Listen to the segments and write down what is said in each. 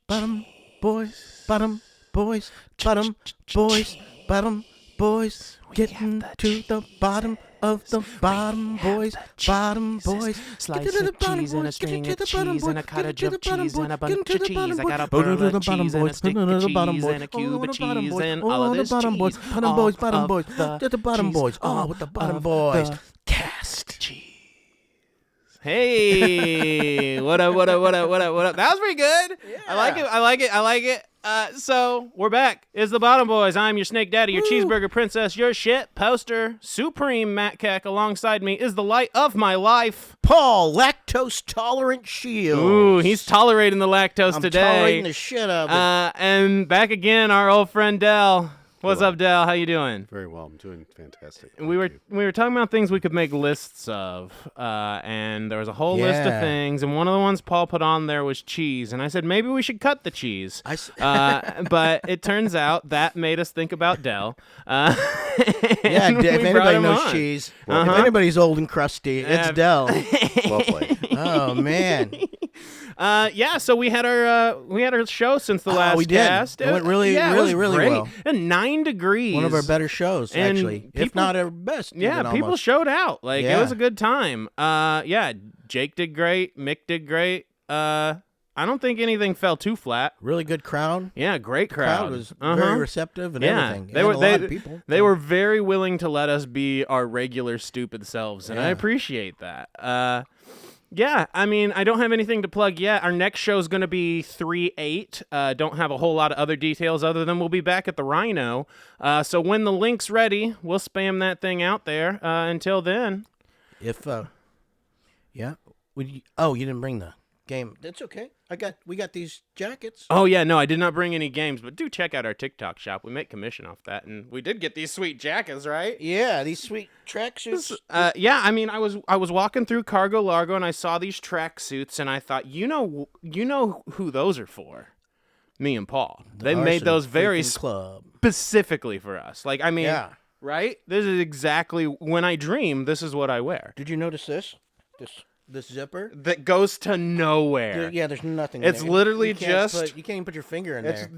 bottom boys, bottom boys, bottom boys, bottom boys, getting to the bottom of the bottom boys, bottom boys. Slice of cheese and a string of cheese and a cottage of cheese and a bunch of cheese. I got a pearl of cheese and a stick of cheese and a cube of cheese and all of this cheese. Bottom boys, bottom boys, the the bottom boys. Oh, with the bottom boys. Cast cheese. Hey, what up? That was pretty good. Yeah. I like it. So we're back. It's the Bottom Boys. I'm your Snake Daddy, your Cheeseburger Princess, your shit poster, Supreme Matt Keck. Alongside me is the light of my life, Paul, lactose tolerant Shields. Ooh, he's tolerating the lactose today. I'm tolerating the shit of it. And back again, our old friend Dell. What's up, Dell? How you doing? Very well. I'm doing fantastic. We were talking about things we could make lists of, and there was a whole list of things, and one of the ones Paul put on there was cheese, and I said maybe we should cut the cheese, but it turns out that made us think about Dell. If anybody knows cheese, if anybody's old and crusty, it's Dell. Well played. Oh man. So we had our show since the last cast. It went really well. And 9 degrees. One of our better shows, actually, if not our best. Yeah, people showed out. It was a good time. Jake did great. Mick did great. I don't think anything fell too flat. Really good crowd. Yeah, great crowd. The crowd was very receptive and everything. They were a lot of people. They were very willing to let us be our regular stupid selves, and I appreciate that. Yeah, I mean, I don't have anything to plug yet. Our next show is going to be 3/8. Don't have a whole lot of other details other than we'll be back at the Rhino. So when the link's ready, we'll spam that thing out there. Until then. You didn't bring the game. That's okay. We got these jackets. Oh, yeah, no, I did not bring any games, but do check out our TikTok shop. We make commission off that, and we did get these sweet jackets, right? Yeah, these sweet tracksuits. I mean, I was walking through Cargo Largo, and I saw these tracksuits, and I thought, you know who those are for? Me and Paul. They made those very specifically for us. Right? This is exactly, when I dream, this is what I wear. Did you notice this? This zipper that goes to nowhere. There's nothing. It's literally you can't even put your finger in there.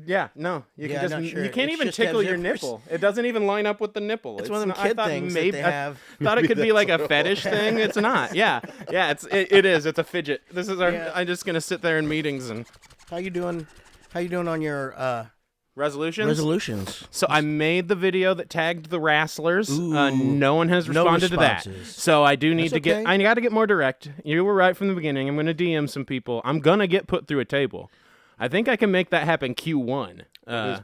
You can't even tickle your nipple. It doesn't even line up with the nipple. It's one of them kid things that they have. I thought it could be like a fetish thing. It's not. Yeah. It is. It's a fidget. This is our. I'm just gonna sit there in meetings and. How you doing? How you doing on your Resolutions. So I made the video that tagged the wrestlers. No one has responded to that. So I do need to I got to get more direct. You were right from the beginning. I'm going to DM some people. I'm going to get put through a table. I think I can make that happen Q1.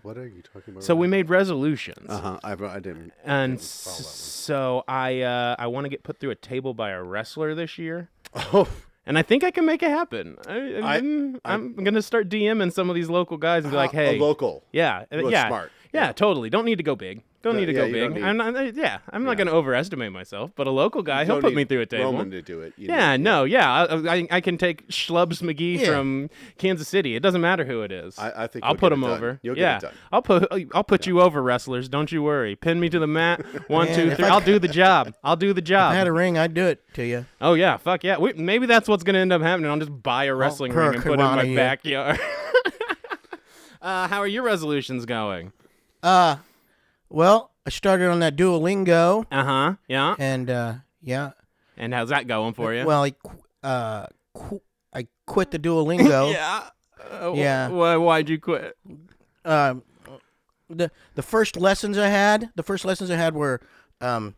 What are you talking about? So we made resolutions. I didn't. And so I want to get put through a table by a wrestler this year. Oh. And I think I can make it happen. I'm going to start DMing some of these local guys and be like, hey. A local. Yeah. Smart. Yeah, totally. Don't need to go big. Don't need to go big. I'm not going to overestimate myself, but a look guy, he'll put me through a table. Roman to do it. I can take Schlubs McGee from Kansas City. It doesn't matter who it is. I think I'll put him over. You'll get it done. I'll put you over, wrestlers. Don't you worry. Pin me to the mat. 1, 2, 3. I'll do the job. If I had a ring, I'd do it to you. Oh yeah, fuck yeah. Maybe that's what's going to end up happening. I'll just buy a wrestling ring and put it in my backyard. How are your resolutions going? Well, I started on that Duolingo. Yeah. And And how's that going for you? Well, I quit the Duolingo. Yeah. Why'd you quit? The first lessons I had were El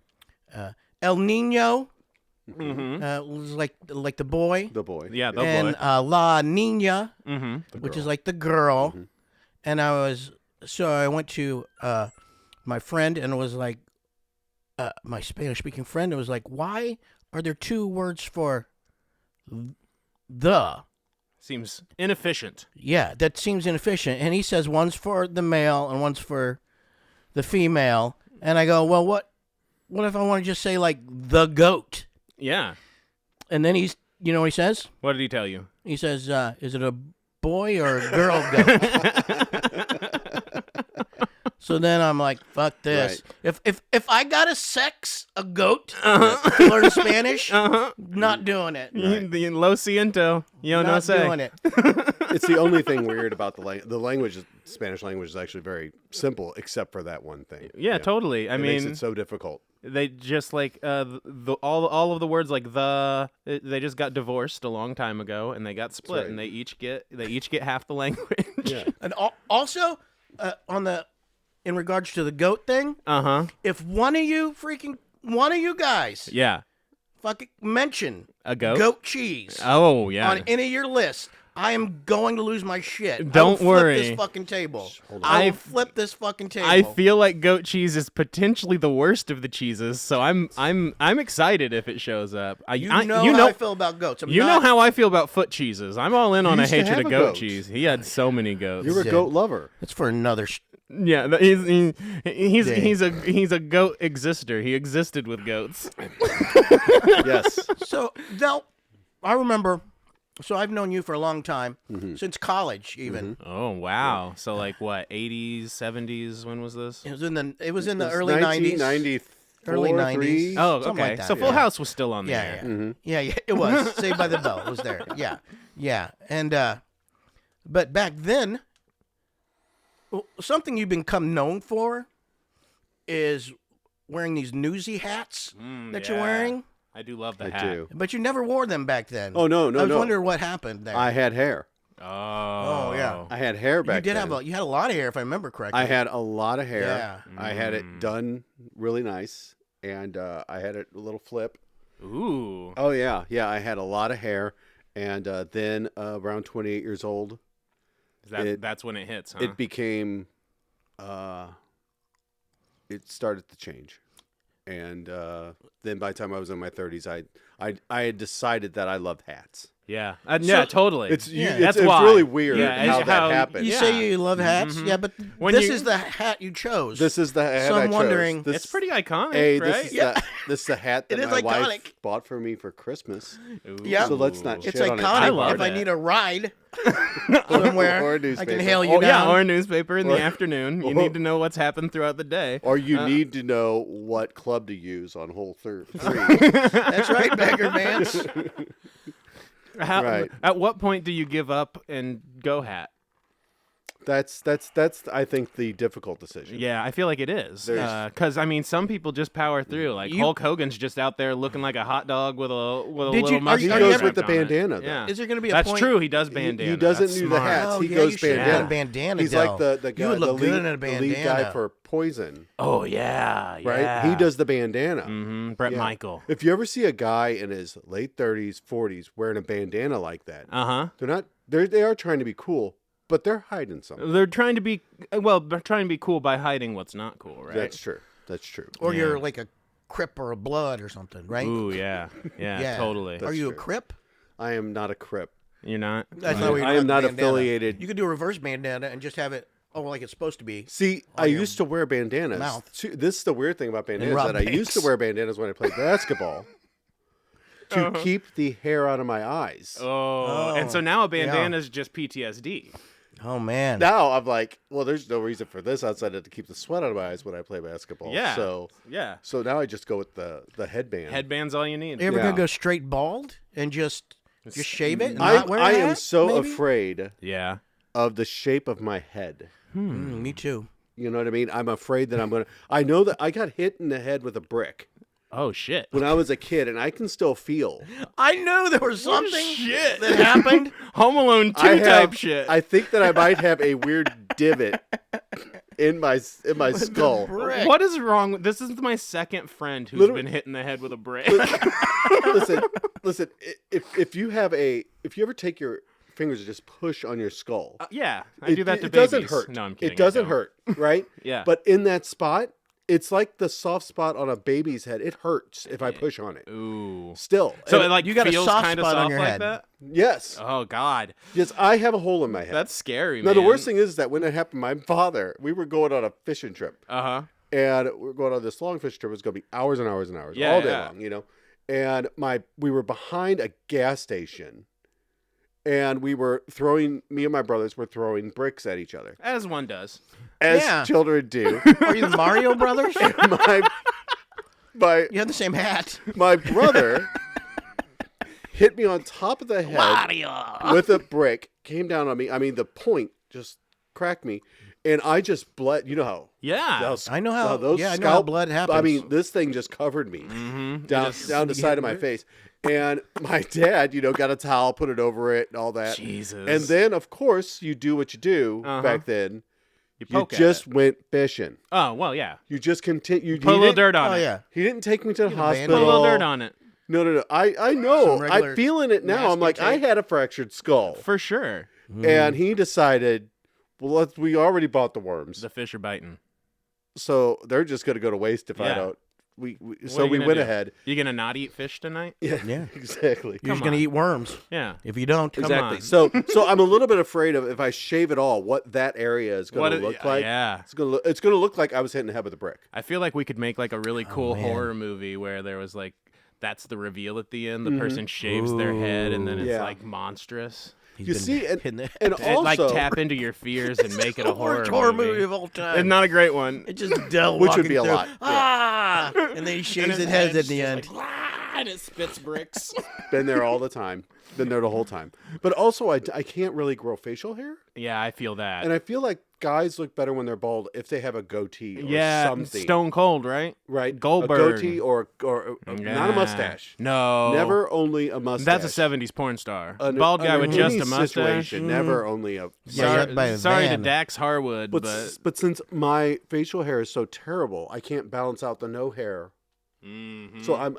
Nino. Was like the boy. The boy. Yeah, the and, boy. And La Nina, which is like the girl. And I went to my friend and it was like, my Spanish-speaking friend, it was like, why are there 2 words for the? Seems inefficient. Yeah, that seems inefficient. And he says one's for the male and one's for the female. And I go, well, what if I want to just say like the goat? Yeah. And then you know what he says? What did he tell you? He says, is it a boy or a girl goat? So then I'm like, fuck this. Right. If I gotta sex a goat to learn Spanish, not doing it. The Lo siento. Yo no Not sé. doing it. It's the only thing weird about the language. Spanish language is actually very simple, except for that one thing. Yeah, totally. I It mean, makes it so difficult. they just like all of the words like they just got divorced a long time ago, and they got split, right. and they each get half the language. Yeah. And also, in regards to the goat thing, if one of you guys Yeah. fucking mention A goat? goat cheese Oh yeah. on any of your lists, I am going to lose my shit. Don't I will worry. Flip this fucking table. Hold I on. will flip this fucking table. I feel like goat cheese is potentially the worst of the cheeses, so I'm excited if it shows up. You know how I feel about goats. You know how I feel about foot cheeses. I'm all in on a used to hatred have of a goat goat. cheese. He had so many goats. You're a Yeah. goat lover. It's for another. Yeah, he's a goat exister. He existed with goats. Yes. So now, I remember. So I've known you for a long time, since college, even. Oh wow! So like what? 80s, 70s? When was this? It was in the early 90s. 1994, Early 90s. 3. Oh, Something okay. like that, So Full yeah. House was still on the Yeah, air. yeah, it was. Saved by the Bell. It was there. Yeah, and but back then, something you've become known for is wearing these newsy hats that you're yeah. wearing. I do love the I hat. do. But you never wore them back then. Oh, no. I was wondering what happened there. I had hair. Oh, yeah. I had hair back you did then. you had a lot of hair, if I remember correctly. I had a lot of hair. Yeah. I had it done really nice, and I had a little flip. Ooh. Oh, yeah. Yeah, I had a lot of hair, and then around 28 years old, That's when it hits, huh? it became, it started to change. And then by the time I was in my 30s, I had decided that I loved hats. Yeah. Yeah, totally. It's that's it's why. really weird Yeah, how it's that happened. You Yeah. say you love hats, yeah, but When this you- is the hat you chose. This is the hat So I I'm chose. wondering- This, It's pretty iconic, Hey, right? this is the hat that It is my wife iconic. bought for me for Christmas. Ooh. Yeah. So let's not It's shit on it. iconic. I love if I it. need a ride somewhere, Or a I newspaper. can hail you Oh, yeah, down. or a newspaper in Or- the afternoon. You need to know what's happened throughout the day. Or you need to know what club to use on hole 3. That's right, Beggar Vance. Right. At what point do you give up and go hat? That's I think the difficult decision. Yeah, I feel like it is. There's- Because I mean, some people just power through. Like Hulk Hogan's just out there looking like a hot dog with a Did little you- are you- mustache. He are goes ever- with the strapped on it. bandana, though. Yeah, Is there going to be a that's point? true. He does bandana. He doesn't That's do the smart. hats. Oh, He yeah, goes you should bandana. have a bandana, He's Del. like the guy, You would look the lead, good in a the lead guy bandana. for Poison, Oh yeah, right? yeah. He does the bandana. Brett Yeah. Michael. If you ever see a guy in his late 30s, 40s wearing a bandana like that, they are trying to be cool, but they're hiding something. They're trying to be cool by hiding what's not cool, right? That's true. That's true. Or you're like a Crip or a Blood or something, right? Ooh, yeah, yeah, totally. Are you a true. Crip? I am not a Crip. You're not. That's not what you're I am doing not with bandana. affiliated. You could do a reverse bandana and just have it like it's supposed to be. See, I your used to wear bandanas. mouth. See, this is the weird thing about bandanas Rob that I used to Banks. wear bandanas when I played basketball to keep the hair out of my eyes. Oh, and so now a bandana is just PTSD. Oh man. Now I'm like, well, there's no reason for this outside of to keep the sweat out of my eyes when I play basketball. Yeah. So now I just go with the headband. Headband's all you need. you ever Yeah. gonna go straight bald and just shave it? And I not wear a am hat, so maybe? afraid Yeah. of the shape of my head. Me too. You know what I mean? I'm afraid that I know that I got hit in the head with a brick Oh shit. when I was a kid, and I can still feel. I knew there was something shit. that happened. Home Alone 2 I type have- shit. I think that I might have a weird divot in my skull. Brick. What is wrong? This is my second friend who's Literally- been hit in the head with a brick. listen. If you ever take your fingers and just push on your skull, Yeah, I do that to it babies. doesn't hurt. No, I'm kidding. It doesn't I don't. hurt, right? Yeah. But in that spot, it's like the soft spot on a baby's head. It hurts if I push on it. Ooh. Still. So And- it like You got a feels soft kind of spot on soft your like head. that? yes. Oh God, Yes, I have a hole in my head. that's scary, Now, man. the worst thing is that when it happened, my father, we were going on a fishing trip. Uh-huh. And we were going on this long fishing trip. It was going to be hours and hours and hours, Yeah, all day yeah. long, And we were behind a gas station. and me and my brothers were throwing bricks at each other. As one does. As children do. Are you the Mario brothers? You have the same hat. My brother hit me on top of the head with a brick, came down on me. I mean, the point just cracked me, and I just bled. You know how? Yeah. I know how. Those I know how blood happens. I mean, this thing just covered me down the side of my face. And my dad, got a towel, put it over it, and all that. Jesus. And then, of course, you do what you do back then. You just went fishing. Oh, well, yeah. You just continued. Put a little dirt on it. Oh, yeah. He didn't take me to the hospital. Put a little dirt on it. No. I know. I'm feeling it now. I'm like, I had a fractured skull. For sure. And he decided, well, we already bought the worms. The fish are biting. So they're just going to go to waste if I don't. So we went ahead. You going to not eat fish tonight? Yeah. Exactly. You're just going to eat worms. Yeah. If you don't, exactly. So I'm a little bit afraid of if I shave it all, what that area is going to look like. Yeah. It's going to look like I was hitting the head with a brick. I feel like we could make like a really cool horror movie where there was like, that's the reveal at the end. The person shaves their head and then it's like monstrous. You see, and also like tap into your fears and make it a horror movie of all time. It's not a great one. It just Del which would be a through. lot. And then he shaves his head at the end. And it spits bricks. Been there all the time. Been there the whole time. But also, I can't really grow facial hair. Yeah, I feel that. And I feel like guys look better when they're bald if they have a goatee or something. Stone Cold, right? Right. Goldberg. A goatee or not a mustache. No. Never only a mustache. That's a 70s porn star. Bald guy with just a mustache. Never only a... Sorry to Dax Harwood, but since my facial hair is so terrible, I can't balance out the no hair. Mm-hmm. So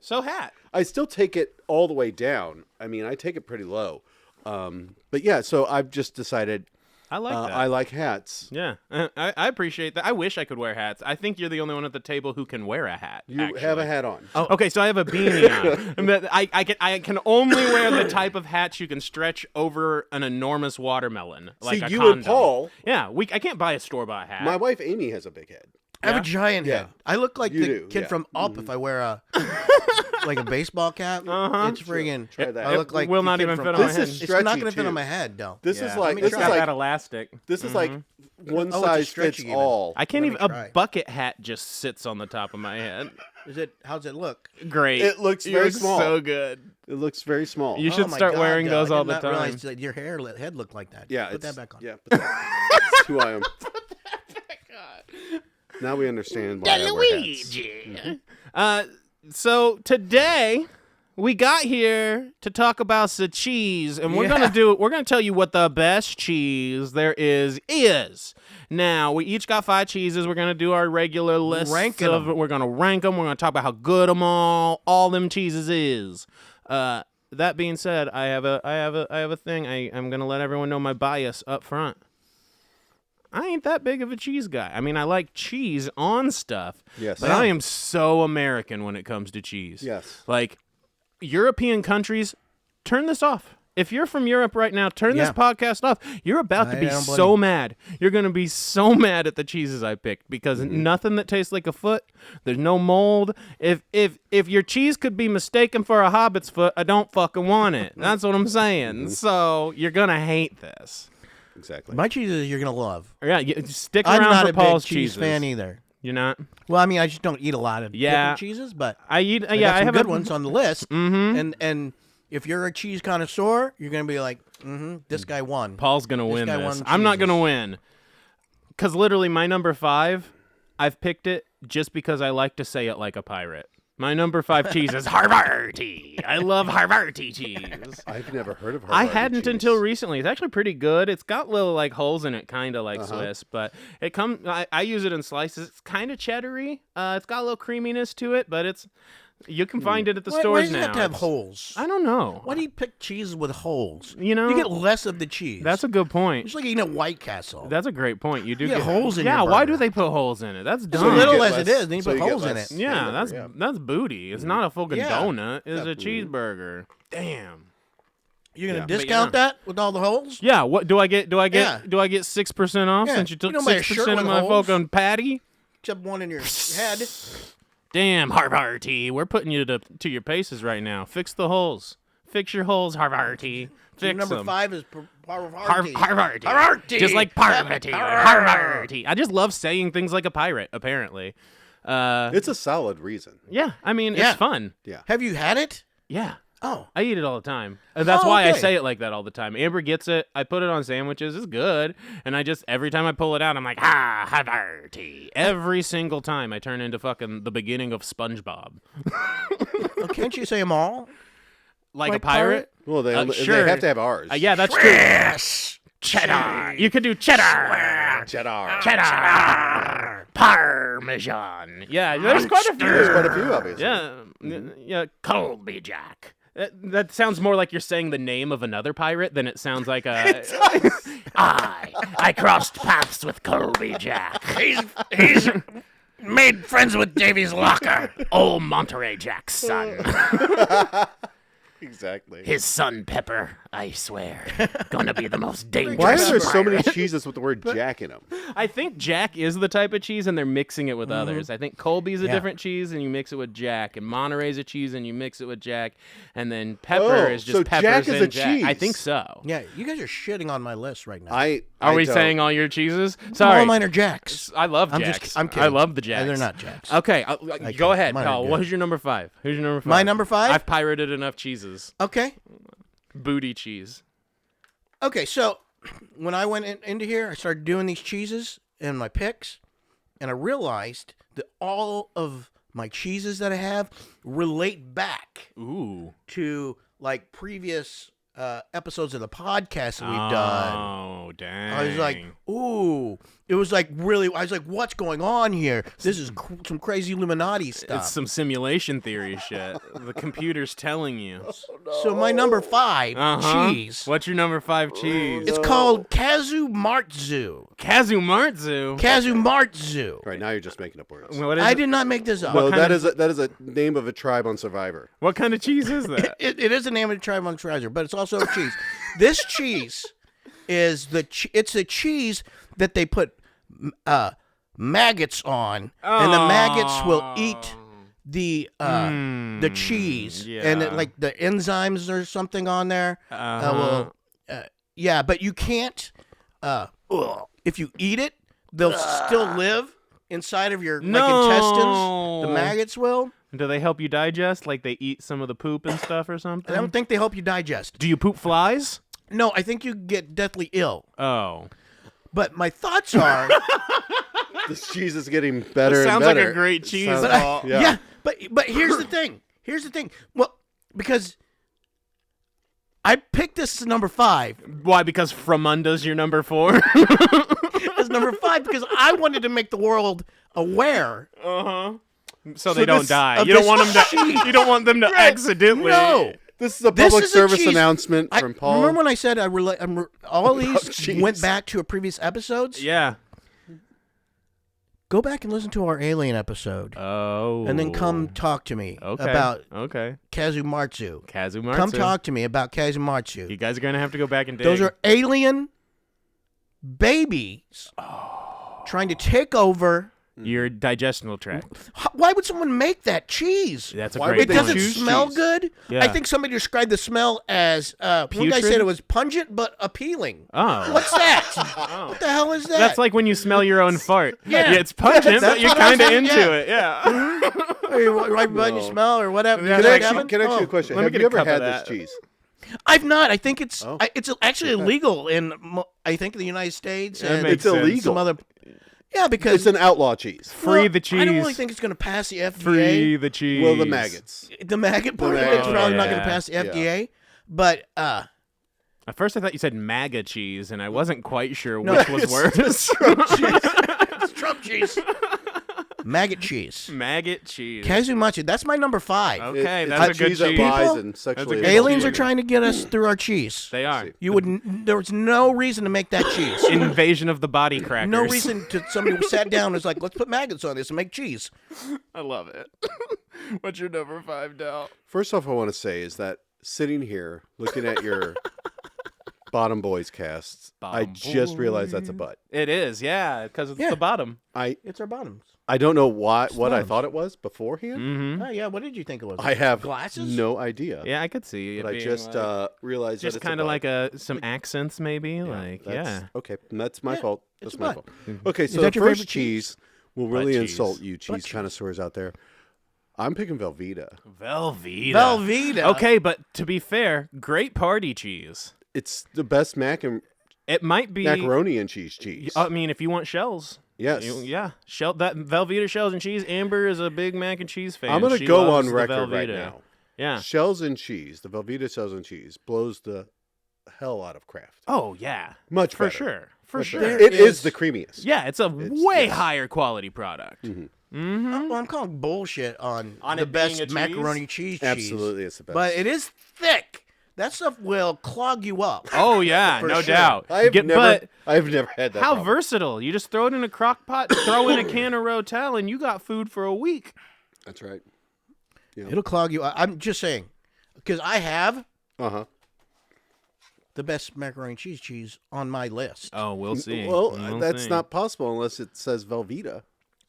So hat. I still take it all the way down. I mean, I take it pretty low. But yeah, so I've just decided I like that. I like hats. Yeah, I appreciate that. I wish I could wear hats. I think you're the only one at the table who can wear a hat. You have a hat on. Oh, okay, so I have a beanie on. But I can only wear the type of hats you can stretch over an enormous watermelon, like a you condom. and Paul. Yeah, I can't buy a store-bought hat. My wife Amy has a big head. I have a giant head. I look like the kid yeah. from Up if I wear a like a baseball cap. It's friggin'. Try that. I look like will the not kid even from fit Up. on my head. This is It's not stretchy, going to fit too. on my head, though. This is Let like me this try is like that elastic. this is like one Oh, it's size stretchy fits even. all. I can't Let even. me try. A bucket hat just sits on the top of my head. How's it look? Great. It looks very small. So good. It looks very small. You should Oh my start God, wearing Del, those I all did the not time. realize that your head looked like that. Yeah, Put that back on. Yeah, that's who I am. Now we understand why I wear hats. So today we got here to talk about some cheese, and we're gonna tell you what the best cheese there is. Now we each got 5 cheeses. We're gonna do our regular list. We're gonna rank them. We're gonna talk about how good all them cheeses is. That being said, I have a thing. I'm gonna let everyone know my bias up front. I ain't that big of a cheese guy. I mean, I like cheese on stuff. Yes. But I am so American when it comes to cheese. Yes. Like, European countries, turn this off. If you're from Europe right now, turn this podcast off. You're about to be so mad. You're going to be so mad at the cheeses I picked because nothing that tastes like a foot. There's no mold. If your cheese could be mistaken for a hobbit's foot, I don't fucking want it. That's what I'm saying. So you're going to hate this. Exactly. My cheeses you're going to love. Yeah, stick I'm around not for a Paul's big cheese cheeses. fan either. You're not? Well, I mean, I just don't eat a lot of different cheeses, but I eat. I Yeah, got some I have good ones on the list. And if you're a cheese connoisseur, you're gonna be like, this guy won. Paul's gonna win guy this. won I'm not cheeses. gonna win, because literally my number 5, I've picked it just because I like to say it like a pirate. My number 5 cheese is Havarti. I love Havarti cheese. I've never heard of Havarti I hadn't cheese. until recently. It's actually pretty good. It's got little like holes in it, kind of like Swiss, but it comes. I use it in slices. It's kind of cheddary. It's got a little creaminess to it, but you can find it at the Why stores does it now. have to have holes? I don't know. Why do you pick cheeses with holes? You know, you get less of the cheese. That's a good point. It's like eating a White Castle. That's a great point. You do get get holes in Yeah, your why burger. do they put holes in it? That's dumb. so little get as less- it is, then you so put you get holes in less- it. Yeah, Yeah. that's booty. It's not a fucking Yeah. donut. It's a cheeseburger. Damn. You're gonna Yeah. discount that with all the holes? Yeah. What do I get? Do I get? Yeah. Do I get 6% off Yeah. since you took You don't buy a 6% shirt of with my holes. fucking patty? Except one in your head. Damn, Havarti. We're putting you to your paces right now. Fix the holes. Fix your holes, Harvarty. Fix Number them. 5 is Harvarty. Harvarty. Just like Parvati. Harvarty. I just love saying things like a pirate, apparently. It's a solid reason. Yeah, I mean, Yeah. it's fun. Yeah. Have you had it? Yeah. Oh. I eat it all the time. And that's why I okay. say it like that all the time. Amber gets it. I put it on sandwiches. It's good. And I just, every time I pull it out, I'm like, Harvarty. Every single time I turn into fucking the beginning of SpongeBob. Well, can't you say them all? Like a pirate? Well, they Sure. have to have ours. Yeah, that's Yes. cheddar. You could do cheddar. Cheddar. Parmesan. Yeah, there's quite a few. There's quite a few, obviously. Yeah, Colby Jack. That sounds more like you're saying the name of another pirate than it sounds like a. I crossed paths with Colby Jack. He's made friends with Davy's Locker. Old Monterey Jack's son. Exactly. His son Pepper, I swear, gonna be the most dangerous. Why are there so many cheeses with the word Jack in them? I think Jack is the type of cheese, and they're mixing it with others. I think Colby's a Yeah. different cheese, and you mix it with Jack. And Monterey's a cheese, and you mix it with Jack. And then Pepper is just so peppers Jack is and a Jack. I cheese. think so. Yeah, you guys are shitting on my list right now. Are we don't. saying all your cheeses? All Sorry. mine are Jacks. I love I'm Jacks. just- I'm I kidding. love the Jacks. And they're not Jacks. Okay, go ahead, Mine are Kyle. good. Who's your number 5? Who's your number 5? My number 5? I've pirated enough cheeses. Okay. Booty cheese. Okay, so when I went into here, I started doing these cheeses and my picks, and I realized that all of my cheeses that I have relate back Ooh. to like previous episodes of the podcast that we've done. Oh, dang. I was like, ooh. It was like really, I was like, what's going on here? This is some crazy Illuminati stuff. It's some simulation theory shit. The computer's telling you. So my number 5 Uh-huh. cheese. What's your number 5 cheese? It's called Kazu Martzu. Kazumarzu. Kazu Martzu. All right, now you're just making up words. What is I it? did not make this up. No, kind that of- is a name of a tribe on Survivor. What kind of cheese is that? It is the name of the tribe on Treasure, but it's also a cheese. This cheese is it's a cheese that they put maggots on, and the maggots will eat the cheese, and yeah. like the enzymes or something on there but you can't if you eat it, they'll still live inside of your like intestines. The maggots will. Do they help you digest? Like they eat some of the poop and stuff or something? I don't think they help you digest. Do you poop flies? No, I think you get deathly ill. Oh. But my thoughts are, This cheese is getting better and Sounds like better. a great cheese. Sounds- But yeah, but here's the thing. Here's the thing. Well, because I picked this as number 5 Why? Because Framunda's your number 4? as number 5 because I wanted to make the world aware. So they don't this- die. of You don't this want them to. You don't want them to accidentally. No. This is a This public is a service cheese. announcement from Paul. Remember when I said all these cheese. went back to a previous episodes? Yeah. Go back and listen to our alien episode. Oh. And then come talk to me Okay. about Kazumarzu. Kazumartzu. Come talk to me about Kazumartzu. You guys are gonna have to go back and dig. Those are alien babies trying to take over. your digestional tract. Why would someone make that cheese? That's a Why great would It they point. doesn't choose smell cheese? good. Yeah. I think somebody described the smell as one guy Putrid? said it was pungent but appealing. Oh. What's that? What the hell is that? That's like when you smell your own fart. Yeah. It's pungent, That's but you're what I kind of said, into yeah. it. Yeah. Or you right behind your No. smell or whatever. Yeah, Can Is I that ask you, Kevin? can I ask you Oh. a question? Let me Have get you a ever cup of had that. this cheese? I've not. I think it's Oh. it's actually illegal in I think the United States That and makes It's sense. illegal. some other. Yeah, because It's an outlaw cheese. Free the I don't really cheese. think it's going to pass the FDA. Free the cheese. Well, the maggots. The maggot part of it is maggot, probably not yeah. going to pass the Yeah. FDA. But At first, I thought you said MAGA cheese, and I wasn't quite sure No, which was worse. it's Trump cheese. Maggot cheese. Maggot cheese. Kazumachi. That's my number 5. Okay, It's that's a good cheese that cheese. lies People- and sexually good Aliens are cheese. trying to get us through our cheese. They are. You would. There was no reason to make that cheese. Invasion of the body crackers. No reason to somebody who sat down and was like, let's put maggots on this and make cheese. I love it. What's your number 5, Del? First off, I want to say is that sitting here looking at your Bottom Boys Cast. I just realized that's a butt. It is, yeah, because it's Yeah. the bottom. It's our bottoms. I don't know what I bottoms. thought it was beforehand. Mm-hmm. Oh yeah, what did you think it was? I have glasses. no idea. Yeah, I could see it But I being just like, realized just that it's kind of a like butt. some accents, maybe. Like, That's- yeah. Okay, and that's my Yeah, fault. it's That's a my butt. fault. Okay, so that the your first favorite cheese? cheese will really Butt cheese. insult you, Butt cheese cheese. connoisseurs out there. I'm picking Velveeta. Velveeta. Velveeta. Okay, but to be fair, great party cheese. It's the best It might be. macaroni and cheese. I mean, if you want shells. Yes. Yeah. That Velveeta shells and cheese. Amber is a big mac and cheese fan. I'm going to She go loves on the record right Velveeta. now. Yeah. Shells and cheese, the Velveeta shells and cheese, blows the hell out of Kraft. Oh, yeah. Much For better. sure. For Much sure. better. There It is is- the creamiest. Yeah, it's a way higher quality product. Mm-hmm. Well, I'm calling bullshit on the it being best a cheese? macaroni cheese. Absolutely, it's the best. But it is thick. That stuff will clog you up. Oh, yeah, For no sure. doubt. I've never had that. how problem. versatile. You just throw it in a crock pot, throw in a can of Rotel, and you got food for a week. That's right. It'll clog you up. I'm just saying, because I have Uh-huh. the best macaroni cheese on my list. Oh, we'll see. Well, We'll that's see. not possible unless it says Velveeta.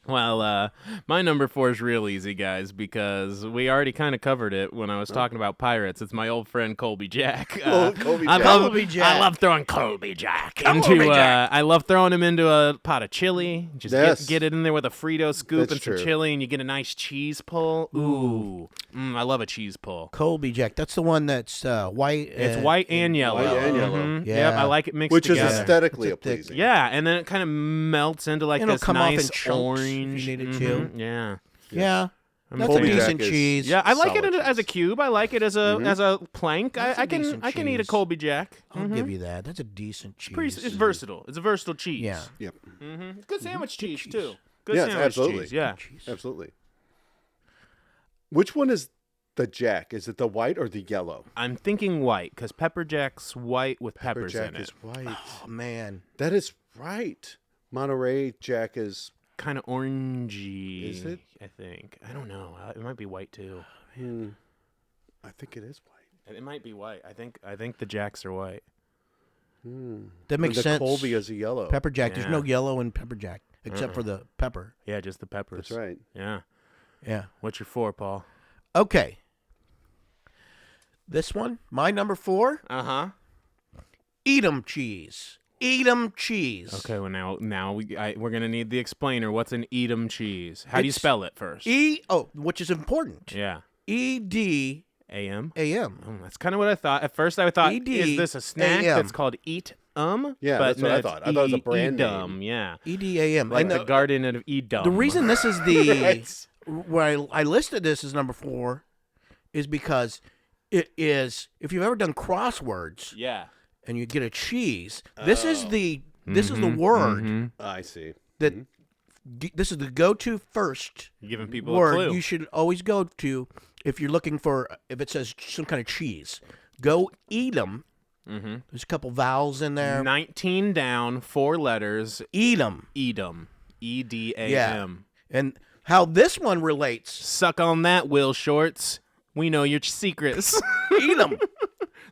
Well, my number 4 is real easy, guys, because we already kind of covered it when I was talking about pirates. It's my old friend Colby Jack. Colby I Jack. love, Colby Jack. I love throwing Colby Jack Colby Jack. I love throwing him into a pot of chili. Just Yes. get it in there with a Frito scoop That's and some true. chili, and you get a nice cheese pull. Ooh, I love a cheese pull. Colby Jack. That's the one that's white. It's white and yellow. White and yellow. Mhm. Yeah. Yep, I like it mixed Which is together. aesthetically It's a thick- pleasing. Yeah, and then it kind of melts into like It'll this come off in nice chunks if you orange. need it to. Yeah. Yeah. That's Colby a Jack decent is- cheese. Yeah, I like it Solid as a cheese. cube. I like it as a plank. That's a I can decent eat a cheese. Colby Jack. I'll give you that. That's a decent cheese. It's versatile. It's a versatile cheese. Yeah. Yep. Good sandwich cheese too. Good Yes, sandwich absolutely. cheese. Yeah. Absolutely. Which one is the Jack? Is it the white or the yellow? I'm thinking white because pepper jack's white with peppers Jack in it. is white. Oh man. That is right. Monterey Jack is. Kind of orangey. Is it? I think. I don't know. It might be white too. I think it is white. It might be white. I think the jacks are white. That makes and the sense. Colby is a yellow. Pepper Jack. There's no Yeah. yellow in Pepper Jack except for the pepper. Yeah, just the peppers. That's right. Yeah. Yeah. What's your 4, Paul? Okay. This one, my number 4, Uh-huh. Edam cheese. Edam cheese. Okay, well now we're gonna need the explainer. What's an Edam cheese? How do you It's spell it first? Which is important. Yeah. EDAM. A.M. That's kind of what I thought. At first, I thought, is this a snack EDAM. that's called Eat Yeah, But that's what I no, thought. it's I thought it was a brand Edam, name. yeah. EDAM. Like And the garden of Edam. the reason this is the Right. where I listed this as number 4 is because it is, if you've ever done crosswords Yeah. and you get a cheese, this is the word I see. that this is the go-to first You're giving people a word clue. you should always go to if you're looking for, if it says some kind of cheese. Go eat them. There's a couple vowels in there. 19 down, 4 letters. Eat them. Edam. E-D-A-M. Yeah. And how this one relates. Suck on that, Will Shorts. We know your secrets. Eat them.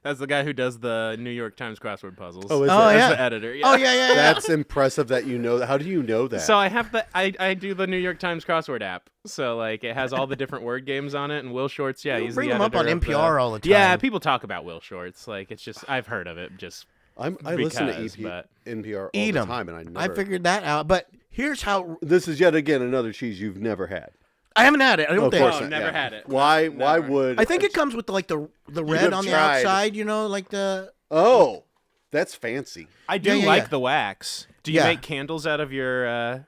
That's the guy who does the New York Times crossword puzzles. Oh, is Oh, it? yeah. That's the editor. Yeah. Oh, yeah. That's impressive that you know that. How do you know that? So I have I do the New York Times crossword app. So like it has all the different word games on it, and Will Shorts, yeah, he's bring the them up on editor of NPR all the time. Yeah, people talk about Will Shorts. Like it's just I've heard of it. Just I listen to because, but- NPR all Eat the 'em. time, and I never. I figured that out. But here's how. This is yet again another cheese you've never had. I haven't had it. I don't Of think. course Oh, not, never yeah. had it. Why? Never. Why would? I think it comes with like the red have on the tried. outside. You know, like the. Oh, that's fancy. I do Yeah, like yeah. the wax. Do you Yeah. make candles out of your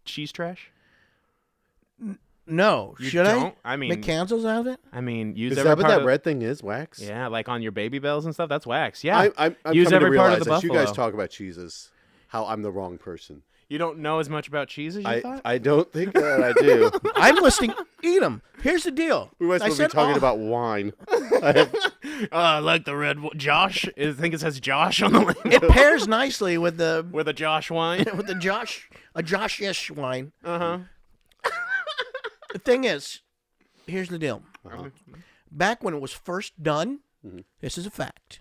cheese trash? No, You should don't? I? I mean- make candles out of it. I mean, use Is every that what part that of, red thing is? Wax? Yeah, like on your baby bells and stuff. That's wax. Yeah. I'm use coming every to part realize of the as you guys buffalo. talk about cheeses, how I'm the wrong person. You don't know as much about cheese as you thought? I don't think that I do. I'm listening. Eat them. Here's the deal. We might I supposed to be said talking all- about wine. I like the red Josh. I think it says Josh on the label. It pairs nicely with the With a Josh wine. with the Josh-ish wine. Uh-huh. The thing is, here's the deal. Back when it was first done, this is a fact.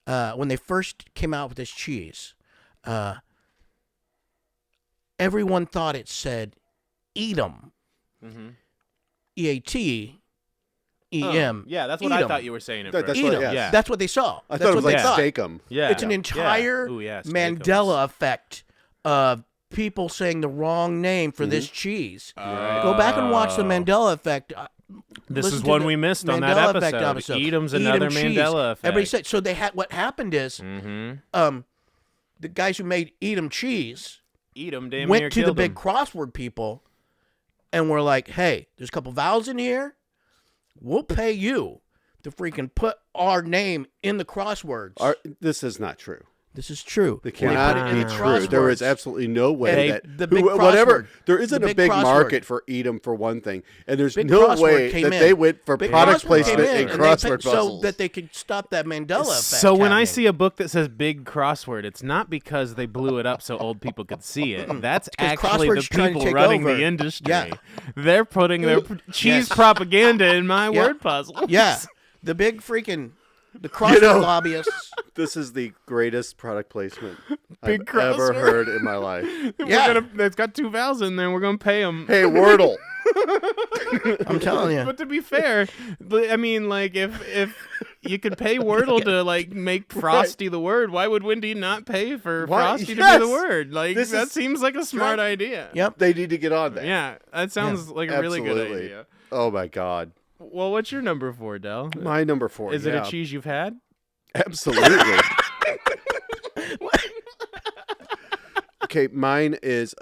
when they first came out with this cheese, everyone thought it said Edam. Mm-hmm. EATEM. Yeah, that's what I thought you were saying at first. That's Edam. what, yeah. That's what they saw. I That's thought it what was they like thought. steak-em. Yeah. It's an entire Mandela effect of people saying the wrong name for this cheese. Go back and watch the Mandela effect. This Listen is to one the we missed on Mandela that effect episode. Edam's another cheese. Mandela effect. Everybody said so. They had what happened is the guys who made Edam cheese Edam damn near went to the killed big him. crossword people and were like, "Hey, there's a couple vowels in here. We'll pay you to freaking put our name in the crosswords." This is not true. This is true. They When they cannot put it in be the true. There is crosswords- absolutely no way And that the big whatever. crossword- There isn't the a big big crossword. market for Edam for one thing, and there's Big no crossword way came that in. they went for Big product crossword came placement in, and and they crossword so puzzles. that they could stop that Mandela effect. So when I happening. see a book that says big crossword, it's not because they blew it up so old people could see it. That's actually the crossword's trying to people take running over. the industry. Yeah. They're putting their cheese propaganda in my word puzzles. yeah, the big freaking the crossword lobbyists. This is the greatest product placement Big I've ever crossword. heard in my life. Yeah. It's got 2 vowels in there. We're gonna pay them. Hey, Wordle. I'm telling you. But to be fair, I mean, like, if you could pay Wordle to like make Frosty the word, why would Wendy not pay for Why- Frosty to Yes! be the word? Like, This that is- seems like a smart idea. Yep. They need to get on that. Yeah, that sounds like a really good Absolutely. idea. Oh my God. Well, what's your number 4, Del? My number 4. Is it a cheese you've had? Absolutely. Okay, mine is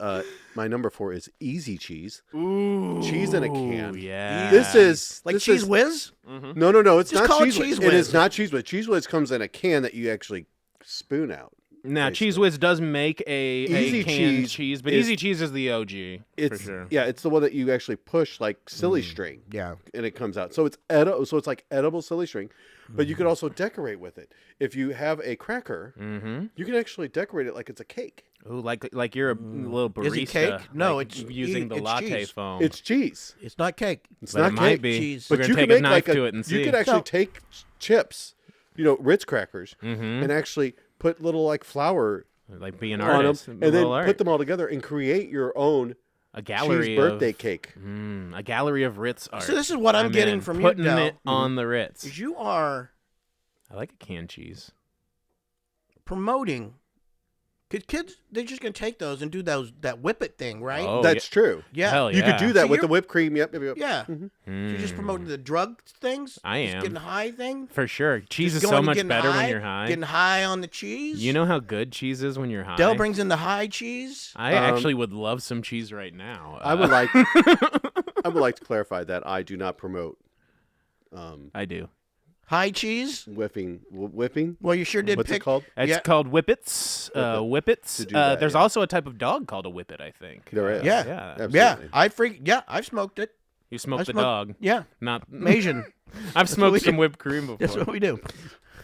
my number 4 is easy cheese. Ooh, Cheese in a can. Yeah. This is Like this Cheese is, Whiz? No, it's Just not call it Cheese Whiz. Cheese It Whiz. is not Cheese Whiz. Cheese Whiz comes in a can that you actually spoon out. Now, basically. Cheese Whiz does make a Easy canned cheese cheese, but is- Easy Cheese is the OG It's for sure. yeah, it's the one that you actually push like silly string. Yeah. And it comes out. So it's like edible silly string, but you could also decorate with it. If you have a cracker, you can actually decorate it like it's a cake. Ooh, like you're a little barista. Is it cake? No, like, it's using the it's latte cheese. foam. It's cheese. It's not cake. It's But not it cake. might be. Cheese. We're But gonna you take can a make knife like to it and see. You could actually No. take chips, Ritz crackers, and actually put little like flour like be an on them, artist, and a then little art. put them all together and create your own a gallery cheese birthday of, cake. a gallery of Ritz art. So this is what I'm getting in. from you, putting Del. it on the Ritz. Is you are I like a canned cheese. promoting. Cause kids, they're just gonna take those and do that whip it thing, right? Oh, That's true. yeah. Hell You could do that So with the you're- whipped cream. Yep. Yeah. You're just promoting the drug things. I Just am. getting high thing. For sure. Cheese Just is so going and much getting better high, when you're high. Getting high on the cheese. You know how good cheese is when you're high? Del brings in the high cheese. I actually would love some cheese right now. I would like. I would like to clarify that I do not promote I do. High cheese. whipping. Well, you sure did What's pick. it called? It's Yeah. called whippets. Whippets. To do that, There's yeah. also a type of dog called a whippet, I think. There is. Yeah. Yeah. Absolutely. I've smoked it. You smoked the smoked- dog. Yeah. Not Asian. I've we smoked some do. whipped cream before. That's what we do.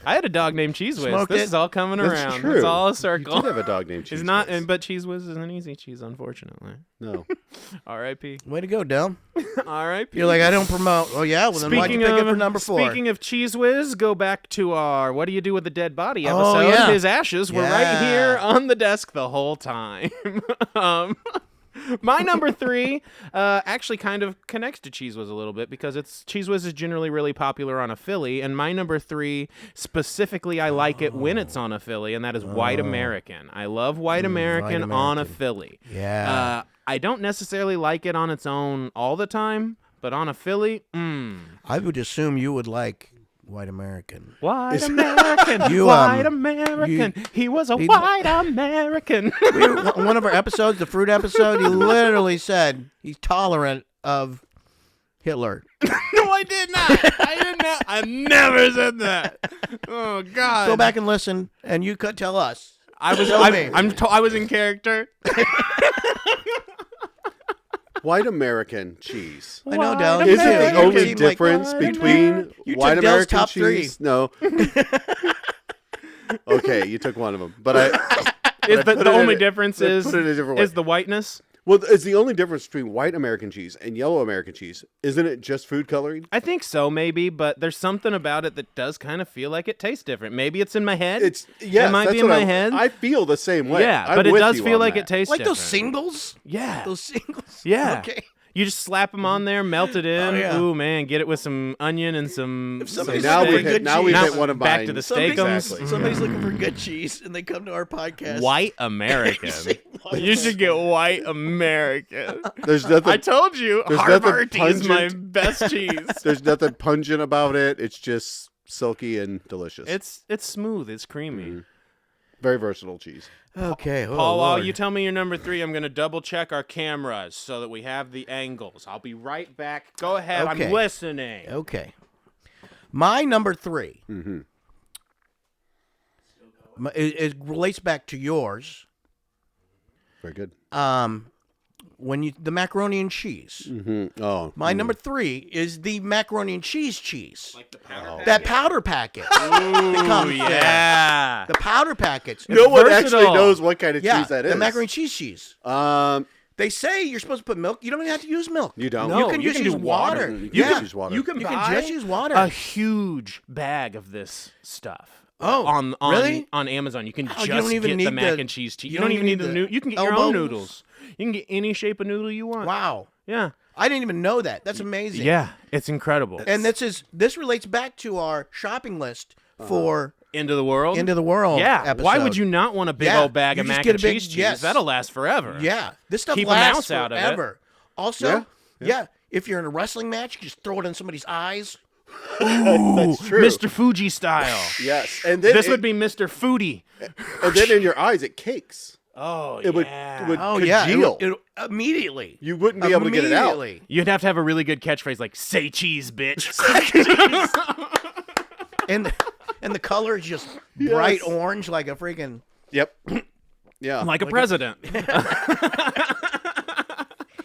I had a dog named Cheese Whiz. Smoked This it. is all coming That's around. true. It's all a You circle. did have a dog named Cheese It's not, Whiz. but Cheese Whiz is an easy cheese, unfortunately. No. R.I.P. Way to go, Del. R.I.P. You're like, I don't promote. Oh yeah. Well, then why'd you pick it for number 4? Speaking of Cheese Whiz, go back to our "What do you do with the dead body" Oh, episode. yeah. His ashes were right Yeah. here on the desk the whole time. My number 3 actually kind of connects to Cheese Whiz a little bit because Cheese Whiz is generally really popular on a Philly, and my number 3 specifically, I like it when it's on a Philly, and that is White American. I love White American on a American. Philly. Yeah. I don't necessarily like it on its own all the time, but on a Philly, I would assume you would like White American. White American, You, white American. He was a he- white American. One of our episodes, the fruit episode, he literally said he's tolerant of Hitler. No, I did not. I did not. I never said that. Oh God. Go back and listen, and you could tell us. I was. Tell me. I was in character. White American cheese. I know, White Del. Is it the American. only seem like- difference White between You white took Del's American top cheese? No. Okay, you took one of them, but I. Is But I put the it in only a- difference I is put it in a different way. is the whiteness. Well, it's the only difference between white American cheese and yellow American cheese. Isn't it just food coloring? I think so, maybe, but there's something about it that does kind of feel like it tastes different. Maybe it's in my head. Yes, it might that's be in what my head. I feel the same way. Yeah, I'm but it with does you feel on like that. it tastes Like different. those singles? Yeah. Those singles? Yeah. Okay. You just slap them on there, melt it in. Oh, yeah. Ooh, man, get it with some onion and some. If somebody's now looking we've for hit, good now we've cheese- hit one of Back mine. to the Somebody's- steakums. Exactly. Somebody's looking for good cheese, and they come to our podcast. White American. You should get white American. There's nothing. I told you, There's nothing Harvard is my pungent. best cheese. There's nothing pungent about it. It's just silky and delicious. It's smooth. It's creamy. Mm-hmm. Very versatile cheese. Okay. Oh, Paul, while Lord. you tell me your number 3, I'm going to double check our cameras so that we have the angles. I'll be right back. Go ahead. Okay. I'm listening. Okay. My number 3. Mm-hmm. It relates back to yours. Very good. The macaroni and cheese. Mm-hmm. Oh, My number 3 is the macaroni and cheese. Like the powder That powder packet. Ooh, yeah. The powder packets. no one versatile. actually knows what kind of Yeah, cheese that is. the macaroni and cheese. Um, They say you're supposed to put milk. You don't even have to use milk. you don't. No, You can you just can use do water. water. You can Yeah. just use water. You can You buy can just use water. a huge bag of this stuff. Oh, on really? on Amazon, you can Oh, just you don't even get need the mac the- and cheese. you don't even need the You can get your own elbows? noodles. You can get any shape of noodle you want. Wow. Yeah. I didn't even know that. That's amazing. Yeah, it's incredible. And this relates back to our shopping list for Into the world. Into the World. Yeah. Episode. Why would you not want a big Yeah, old bag you of just mac get and a big- cheese? yes. That'll last forever. Yeah. This stuff Keep a lasts mouse out of it. forever. Also, Yeah. if you're in a wrestling match, you just throw it in somebody's eyes. That's true. Mr. Fuji style. Yes, and then This would be Mr. Foodie. and then in your eyes it cakes. Oh, It would Oh yeah, congeal. it immediately. You wouldn't be able to get it out. Immediately. You'd have to have a really good catchphrase like "Say cheese, bitch." And the color is just bright orange, like a freaking. Yep. Yeah. like a president.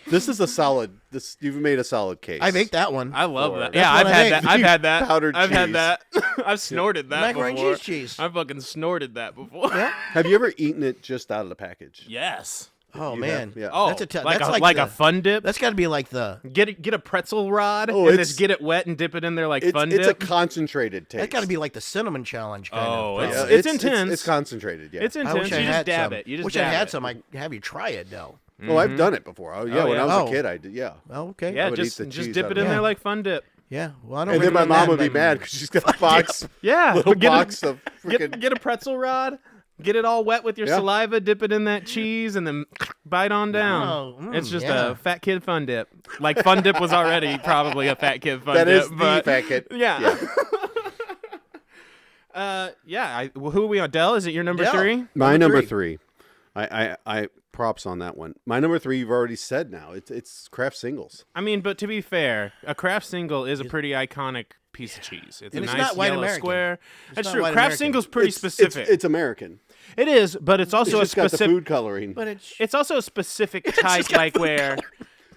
This is a solid. You've made a solid case. I make that one. I love that. That's Yeah, what I've I had make. that. I've had that. Powdered I've had cheese. that. I've snorted that Macaroni before. and cheese. I fucking snorted that before. Yeah. Have you ever eaten it just out of the package? Yes. Oh You man. have? Yeah. Oh, That's like that's a like a the- fun dip. That's got to be like the. Get a pretzel rod Oh, and it's- just get it wet and dip it in there like It's, fun it's a dip. concentrated taste. That got to be like the cinnamon challenge kind Oh, of. Yeah, it's intense. It's concentrated. Yeah. It's I intense. wish You I just had dab some. it. You just wish dab I had it. some. I have you try it though. Oh, I've done it before. Oh yeah, Oh, when yeah. I was Oh. a kid, I did. Yeah. Oh, okay. Yeah, would eat just the cheese dip out it of in it. there like fun dip. Yeah. Well, I don't. And then my recommend mom that, would be but- mad because she's got a box, Yeah, little get box of freaking. get a pretzel rod. Get it all wet with your Yeah. saliva, dip it in that cheese, and then bite on down. Oh, it's just yeah. a fat kid fun dip. Like fun dip was already probably a fat kid fun That dip. is the but fat kid. Yeah. Who are we on? Dell, is it your number Dell. 3? My number three. 3. I props on that one. My number 3, you've already said now. It's Kraft singles. I mean, but to be fair, a Kraft single is a pretty iconic piece of cheese. It's And a it's nice not white yellow American. square. That's not true. white Kraft American. single's pretty specific. It's American. It is, but it's also It's just a got the specific. food coloring. But it's. It's also a specific just type, got like food where.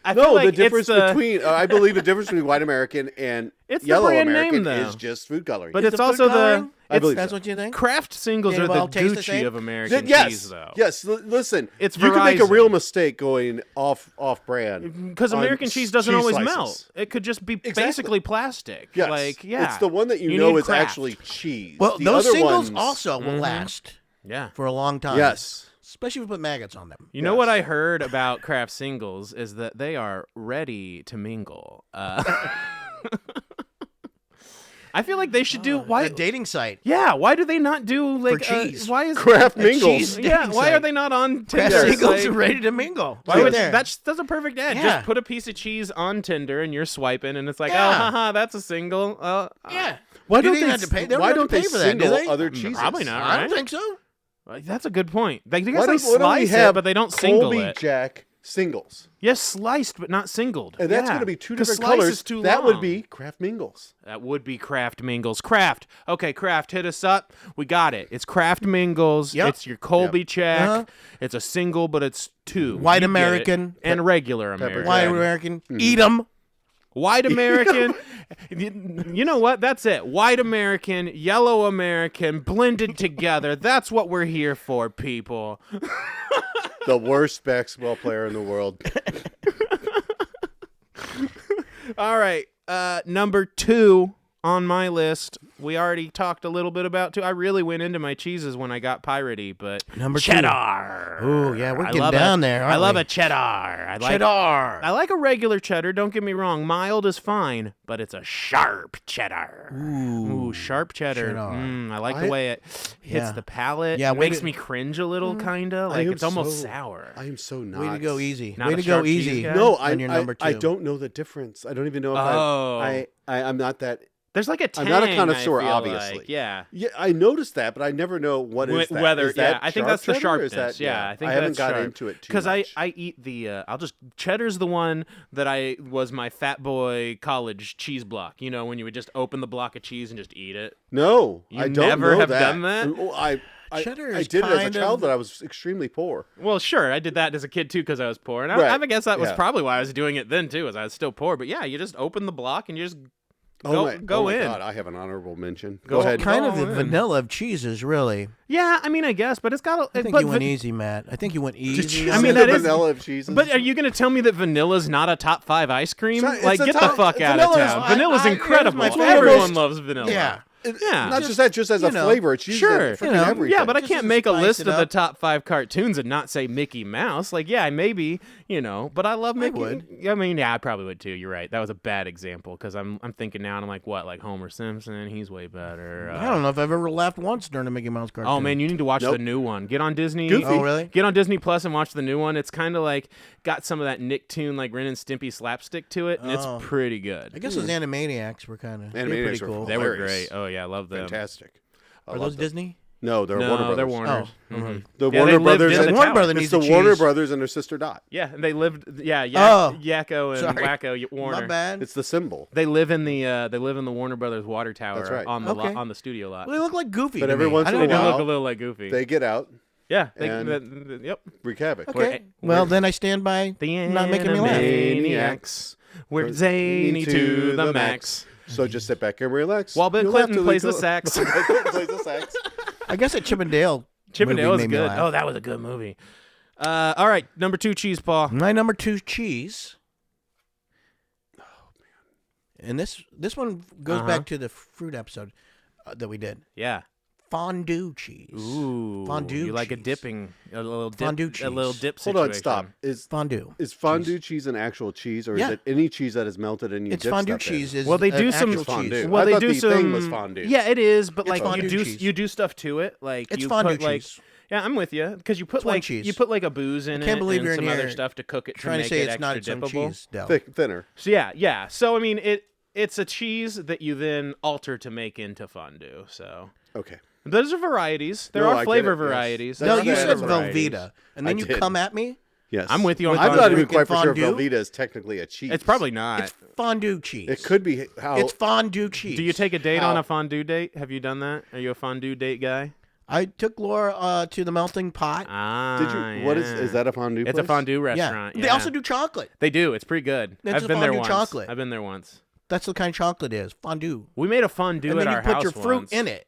I No, feel like the difference it's the, between I believe the difference between white American and It's the yellow brand American name, though. is just food coloring. But Is it's the food also coloring? I believe That's so. what you think. Kraft singles They are the all taste the Gucci same? of American yes, cheese, though. yes. Listen, It's you can make a Verizon. real mistake going off brand Because on American cheese doesn't always slices. melt. It could just be Exactly. basically plastic. Yes, Like, yeah. it's the one that you You know need is Kraft. actually cheese. Well, The those other singles ones- also will last Yeah. for a long time. Yes. Especially if you put maggots on them. You know what I heard about Kraft singles is that they are ready to mingle. I feel like they should do why A dating site. Yeah, why do they not do like cheese. why is Kraft A mingles. cheese Yeah, dating why site. are they not on Kraft Tinder? singles Like, are ready to mingle. why Right would, there. that's a perfect ad. Yeah. Just put a piece of cheese on Tinder and you're swiping and it's like, Yeah. oh, haha, that's a single. Yeah. Why You don't didn't they have to pay. They don't why have to don't they pay for that, do single they? other cheeses? Probably not. I right? don't think so. That's a good point. They guess Why they don't we slice have it, but they don't single Colby it. Jack singles? Yes, sliced, but not singled. And that's Yeah. going to be 2 'Cause different slice colors. is too That long. would be Kraft mingles. That would be Kraft Mingles. Kraft. Okay, Kraft, hit us up. We got it. It's Kraft Mingles. Yep. It's your Colby check. Uh-huh. It's a single, but it's 2. White You get it. American. And regular American. White Jack. American. Eat them. White American. You know what? That's it. White American, yellow American, blended together. That's what we're here for, people. The worst basketball player in the world. All right. Number 2 on my list. We already talked a little bit about, too. I really went into my cheeses when I got piratey, but Number 2. cheddar. Ooh, yeah, we're getting down there. I love we? a cheddar. I like a regular cheddar. Don't get me wrong. Mild is fine, but it's a sharp cheddar. Ooh, sharp cheddar. I like the way it hits the palate. Yeah, it makes me cringe a little, kind of. Like it's almost sour. I am so not. Way to go easy. Not Way a to go sharp cheese easy. guy? No, on your number 2. I don't know the difference. I don't even know if I'm not that. There's like a tang, I'm not a connoisseur, I feel obviously. like. Yeah. Yeah, I noticed that, but I never know what is that. Whether, is that I think that's the sharp cheddar, or is sharpness. that, I think I haven't that's got sharp. into it too Because much. I eat the, cheddar's the one that was my fat boy college cheese block. You know, when you would just open the block of cheese and just eat it. No, You I don't never know have that. done that? Cheddar I is did it as a kind child, of- but I was extremely poor. Well, sure, I did that as a kid too because I was poor, and Right. I guess that was Yeah. probably why I was doing it then too, as I was still poor. But yeah, you just open the block and you just go in. God, I have an honorable mention. Go Go ahead. Kind of Go the in. vanilla of cheeses, really. Yeah, I mean, I guess, but it's got. I think you went easy, Matt. I think you went easy. I on mean, it. that is- vanilla of cheeses. But are you going to tell me that vanilla's not a top 5 ice cream? It's Like, a get the top- fuck out of vanilla's- town. Vanilla's here's incredible. my favorite. Everyone loves vanilla. Yeah. Yeah. Not just that, just as a flavor. It's used sure. in freaking You know, everything. Yeah, but I Just can't to make a spice list it of the up. top 5 cartoons and not say Mickey Mouse. Like, yeah, maybe, but I love Mickey. would. I mean, yeah, I probably would too. You're right. That was a bad example because I'm thinking now and I'm like, what? Like Homer Simpson? He's way better. I don't know if I've ever laughed once during a Mickey Mouse cartoon. Oh man, you need to watch Nope. the new one. Get on Disney. Goofy. Oh, really? Get on Disney Plus and watch the new one. It's kind of like got some of that Nicktoon, like Ren and Stimpy slapstick to it, and Oh. it's pretty good. I guess those Animaniacs were kind of Animaniacs pretty were cool. They were hilarious. great. Oh yeah, I love them. Fantastic. I Are love those them. Disney? No, they're No, Warner Brothers. they're Warner. Oh. Mhm. The Yeah, Warner they lived Brothers. in and the Warner tower. Brother It's needs the to Warner cheese. Brothers and their sister Dot. Yeah, and they lived. Yeah, Oh. Yakko and Sorry. Wacko Warner. My bad. It's the symbol. They live in the Warner Brothers water tower That's right. on the Okay. on the studio lot. Well, they look like Goofy. But to every me. once I in a don't They do know. while, look a little like Goofy. They get out. yeah. and- Yep. Wreak havoc. Okay. Well, then I stand by The not making me laugh. Animaniacs. We're zany to the max. So just sit back and relax. While Bill You'll have Clinton to plays the go- sax. Bill Clinton plays the sax. I guess that Chippendale. Chippendale movie is made me good. laugh. Oh, that was a good movie. All right, number 2, cheese paw. My number 2 cheese. Oh man. And this one goes back to the fruit episode that we did. Yeah. Fondue cheese. Ooh. Fondue You like a cheese. dipping, a little dip, Fondue a little cheese. dip Hold situation. on, stop. Fondue. Is fondue cheese an actual cheese, or Yeah. is it any cheese that is melted and you It's dip fondue stuff in? cheese. Is Well, they do an some actual fondue. cheese. Well, I they thought do the some. thing was fondue. Yeah, it is, but It's like fondue you cheese. do stuff to it, like It's you fondue put like. cheese. Yeah, I'm with you because you put It's one like cheese. you put like a booze in I can't it believe and you're in some other here stuff to cook it Trying to make say it it's not extra some dippable. cheese. Del. Thinner. So yeah. So I mean, it's a cheese that you then alter to make into fondue. So Okay. there's varieties. There No, I are get flavor it, yes. varieties. That's No, There's you standard said varieties. Velveeta, and then I you did. come at me. Yes. I'm with you on With I'm fondue. not even freaking quite for sure if fondue? Velveeta is technically a cheese. It's probably not. It's fondue cheese. It could be how. It's fondue cheese. Do you take a date How? on a fondue date? Have you done that? Are you a fondue date guy? I took Laura to the melting pot. Ah, Did you? What is that a fondue? It's a place? fondue Yeah. restaurant. They also do chocolate. They do. It's pretty good. It's I've a been there fondue once. chocolate. I've been there once. That's the kind of chocolate it is. Fondue. We made a fondue And at then you our put house your fruit once. in it.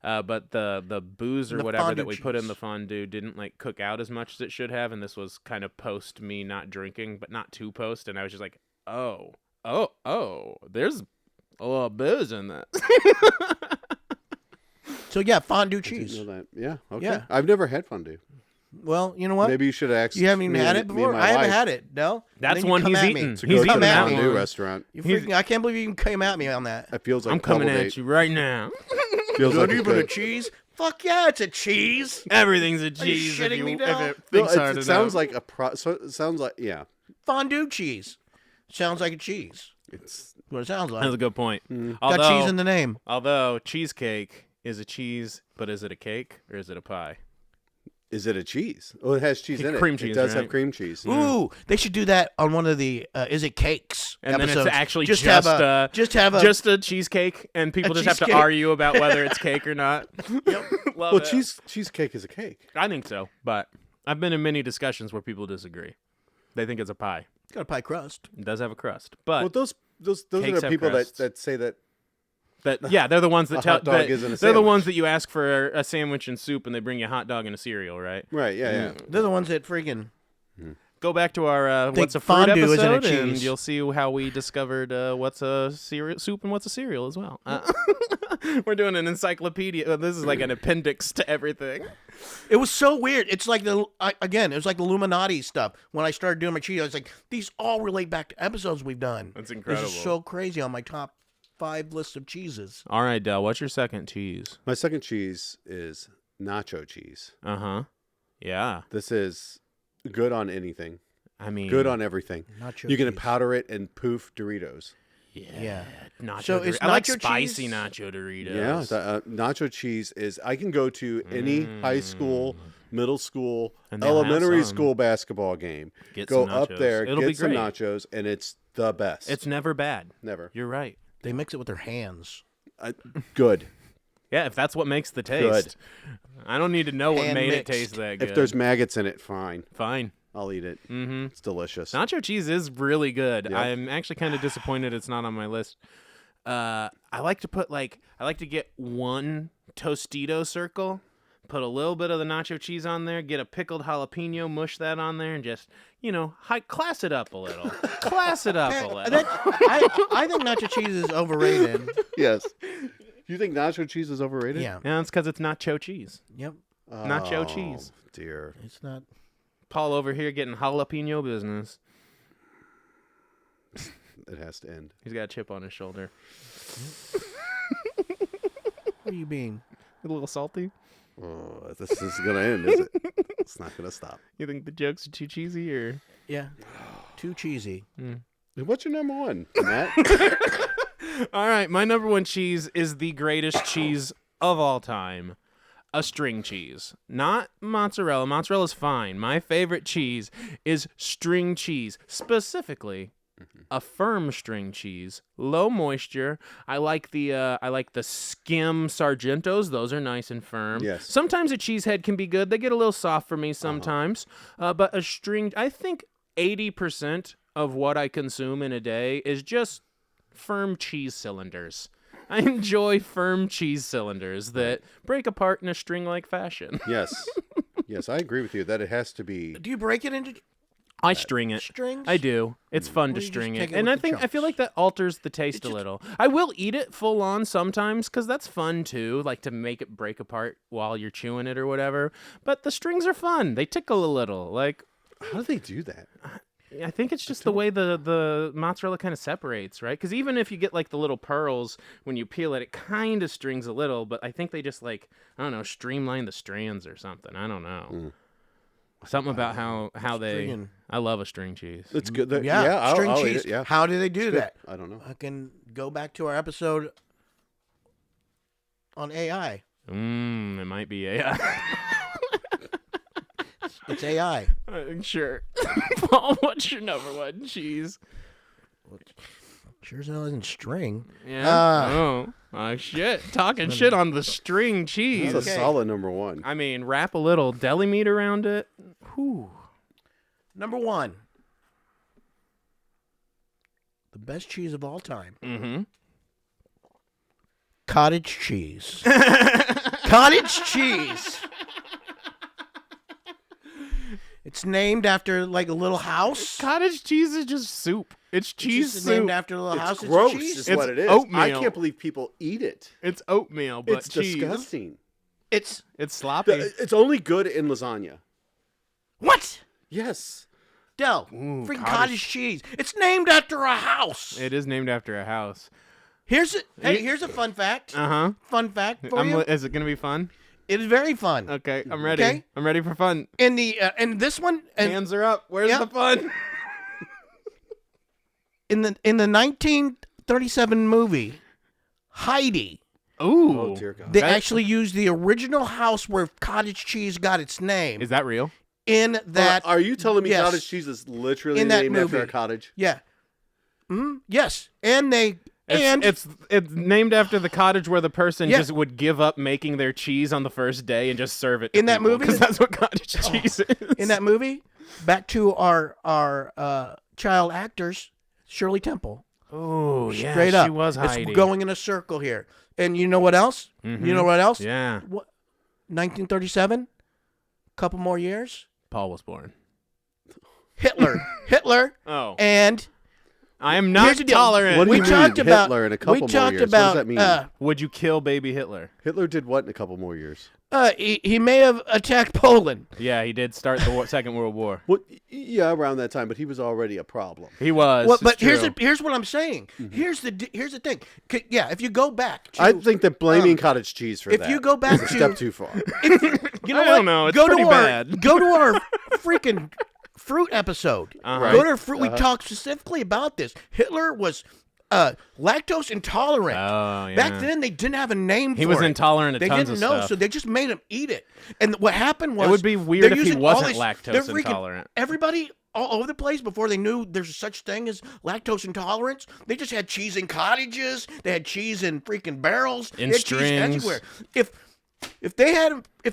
But the booze or The whatever fondue that we put in cheese. the fondue didn't like cook out as much as it should have, and this was kind of post me not drinking, but not too post, and I was just like, oh, there's a little booze in that. So yeah, fondue I didn't cheese. know that. Yeah. Okay. Yeah. I've never had fondue. Well, you know what? Maybe you should have asked. You haven't even me had and- it me and before. my I haven't wife had it. No. That's Then you one come he's at eaten. Me. to He's go to eaten the that fondue one. restaurant. You freaking, I can't believe you even came at me on that. It feels like I'm coming double at date. you right now. Feels like Not a even a good- cheese? Fuck yeah, it's a cheese. Everything's a you cheese. shitting me now? If it No, thinks hard it enough. sounds like a so it sounds like Fondue cheese. Sounds like a cheese. It's What it sounds That's a like. good point. Got cheese in the name. Although cheesecake is a cheese, but is it a cake or is it a pie? Is it a cheese? Oh, it has cheese in it. Cream It cheese, does right? have cream cheese. Ooh, they should do that on one of the Is It Cakes And episodes. then it's actually just have a just a cheesecake, and people A just have to cheesecake. argue about whether it's cake or not. Love Well, it. cheesecake is a cake. I think so, but I've been in many discussions where people disagree. They think it's a pie. got a pie crust. It does have a crust, but Well, those are Cakes the have people crusts. that say that They're the ones that tell. hot dog isn't a they're the sandwich. ones that you ask for a sandwich and soup, and they bring you a hot dog and a cereal, right? Right, yeah. They're the ones that freaking. Go back to our Think what's a fruit fondue isn't a episode, and cheese. you'll see how we discovered what's a soup and what's a cereal as well. We're doing an encyclopedia. This is like an appendix to everything. It was so weird. It's like it was like the Illuminati stuff. When I started doing my cheese, I was like, these all relate back to episodes we've done. That's incredible. This is so crazy on my top 5 list of cheeses. All right, Del, what's your second cheese? My second cheese is nacho cheese. Yeah. This is good on anything. I mean, Good on everything. Nacho You can cheese. powder it and poof Doritos. Yeah. Nacho. So is I like nacho spicy cheese- nacho Doritos. Yeah, nacho cheese is. I can go to any high school, middle school, And they'll have elementary some. school basketball game. Get Go some up nachos. there, It'll be get some great. nachos, and it's the best. It's never bad. never You're right. They mix it with their hands. Good. Yeah, if that's what makes the taste. I don't need to know what Hand made mixed. it taste that good. If there's maggots in it, fine. Fine. I'll eat it. Mm-hmm. It's delicious. Nacho cheese is really good. Yep. I'm actually kind of disappointed it's not on my list. I like to get one Tostito circle, put a little bit of the nacho cheese on there, get a pickled jalapeno, mush that on there, and just, class it up a little. Class it up a little. I think nacho cheese is overrated. Yes. You think nacho cheese is overrated? Yeah. Yeah, it's because it's nacho cheese. Yep. Nacho cheese. Dear. It's not. Paul over here getting jalapeno business. It has to end. He's got a chip on his shoulder. What are you being? A little salty? Oh, this is going to end, is it? It's not going to stop. You think the jokes are too cheesy, or? Yeah. Too cheesy. What's your number one, Matt? All right, my number one cheese is the greatest cheese of all time. A string cheese. Not mozzarella. Mozzarella's fine. My favorite cheese is string cheese. Specifically, a firm string cheese. Low moisture. I like the skim Sargentos. Those are nice and firm. Yes. Sometimes a cheesehead can be good. They get a little soft for me sometimes. But a string, I think 80% of what I consume in a day is just firm cheese cylinders. I enjoy firm cheese cylinders that break apart in a string-like fashion. Yes. Yes, I agree with you that it has to be. Do you break it into I string it. strings? I do. It's fun Or to you just string take it. it And with the I feel chunks? like that alters the taste a little. I will eat it full on sometimes because that's fun too, like to make it break apart while you're chewing it or whatever. But the strings are fun. They tickle a little. Like, How do they do that? I think it's just the way the mozzarella kind of separates, right? Because even if you get like the little pearls when you peel it, it kind of strings a little. But I think they just streamline the strands or something. I don't know. Something about how they. friggin- I love a string cheese. It's good. Yeah. String I'll cheese. eat it. Yeah. How do they do that? I don't know. I can go back to our episode on AI. It might be AI. It's AI. Sure. Paul, what's your number one cheese? Sure as hell isn't string. Yeah. Shit. Talking shit on the string cheese. It's a Okay. solid number one. I mean, wrap a little deli meat around it. Whew. Number 1. The best cheese of all time. Mm-hmm. Cottage cheese. Cottage cheese. It's named after like a little house. Cottage cheese is just soup. It's cheese It's soup. named after a little house. It's gross. cheese. Is It's what it is. oatmeal. I can't believe people eat it. It's oatmeal, but It's cheese. disgusting. It's It's sloppy. It's only good in lasagna. what? Yes. Del, Ooh, freaking cottage- cottage cheese. It's named after a house. It is named after a house. Here's a fun fact. Uh-huh. Fun fact for you. Is it going to be fun? It is very fun. Okay, I'm ready. Okay. I'm ready for fun. In the in this one, Hands are up. Where's Yeah. the fun? in the 1937 movie Heidi, Ooh. Oh dear God. they That- actually used the original house where cottage cheese got its name. Is that real? in that? Are you telling me yes. cottage cheese is literally In that named after a movie. cottage? Yeah. Yes, and they and It's named after the cottage where the person Yeah. just would give up making their cheese on the first day and just serve it to In that movie? because that's what cottage cheese is. in that movie, back to our child actors, Shirley Temple. Oh, yeah, Straight up. she was Heidi. It's going in a circle here. And you know what else? Mm-hmm. You know what else? Yeah. What? 1937? Couple more years? Paul was born. Hitler. Oh. And I am not tolerant. What do we you mean, talked about Hitler in a couple we more talked years? about What does that mean? Would you kill baby Hitler? Hitler did what in a couple more years? He may have attacked Poland. Yeah, he did start the Second World War. Well, yeah, around that time, but he was already a problem. He was. Well, but it's true. here's what I'm saying. Here's the thing. Yeah, if you go back to, I think that blaming cottage cheese for if that you go back is to a step too far. you know I what? don't know. It's go pretty to bad. Go to our freaking fruit episode. Uh-huh. Go to our fruit. We talked specifically about this. Hitler was lactose intolerant. Oh, yeah. Back then, they didn't have a name for it. He was intolerant to They tons didn't of know, stuff. so they just made him eat it. And what happened was It would be weird they're if he using all wasn't this- lactose they're freaking- intolerant. Everybody all over the place before they knew there's such thing as lactose intolerance. They just had cheese in cottages. They had cheese in freaking barrels. In they had cheese strings. everywhere. If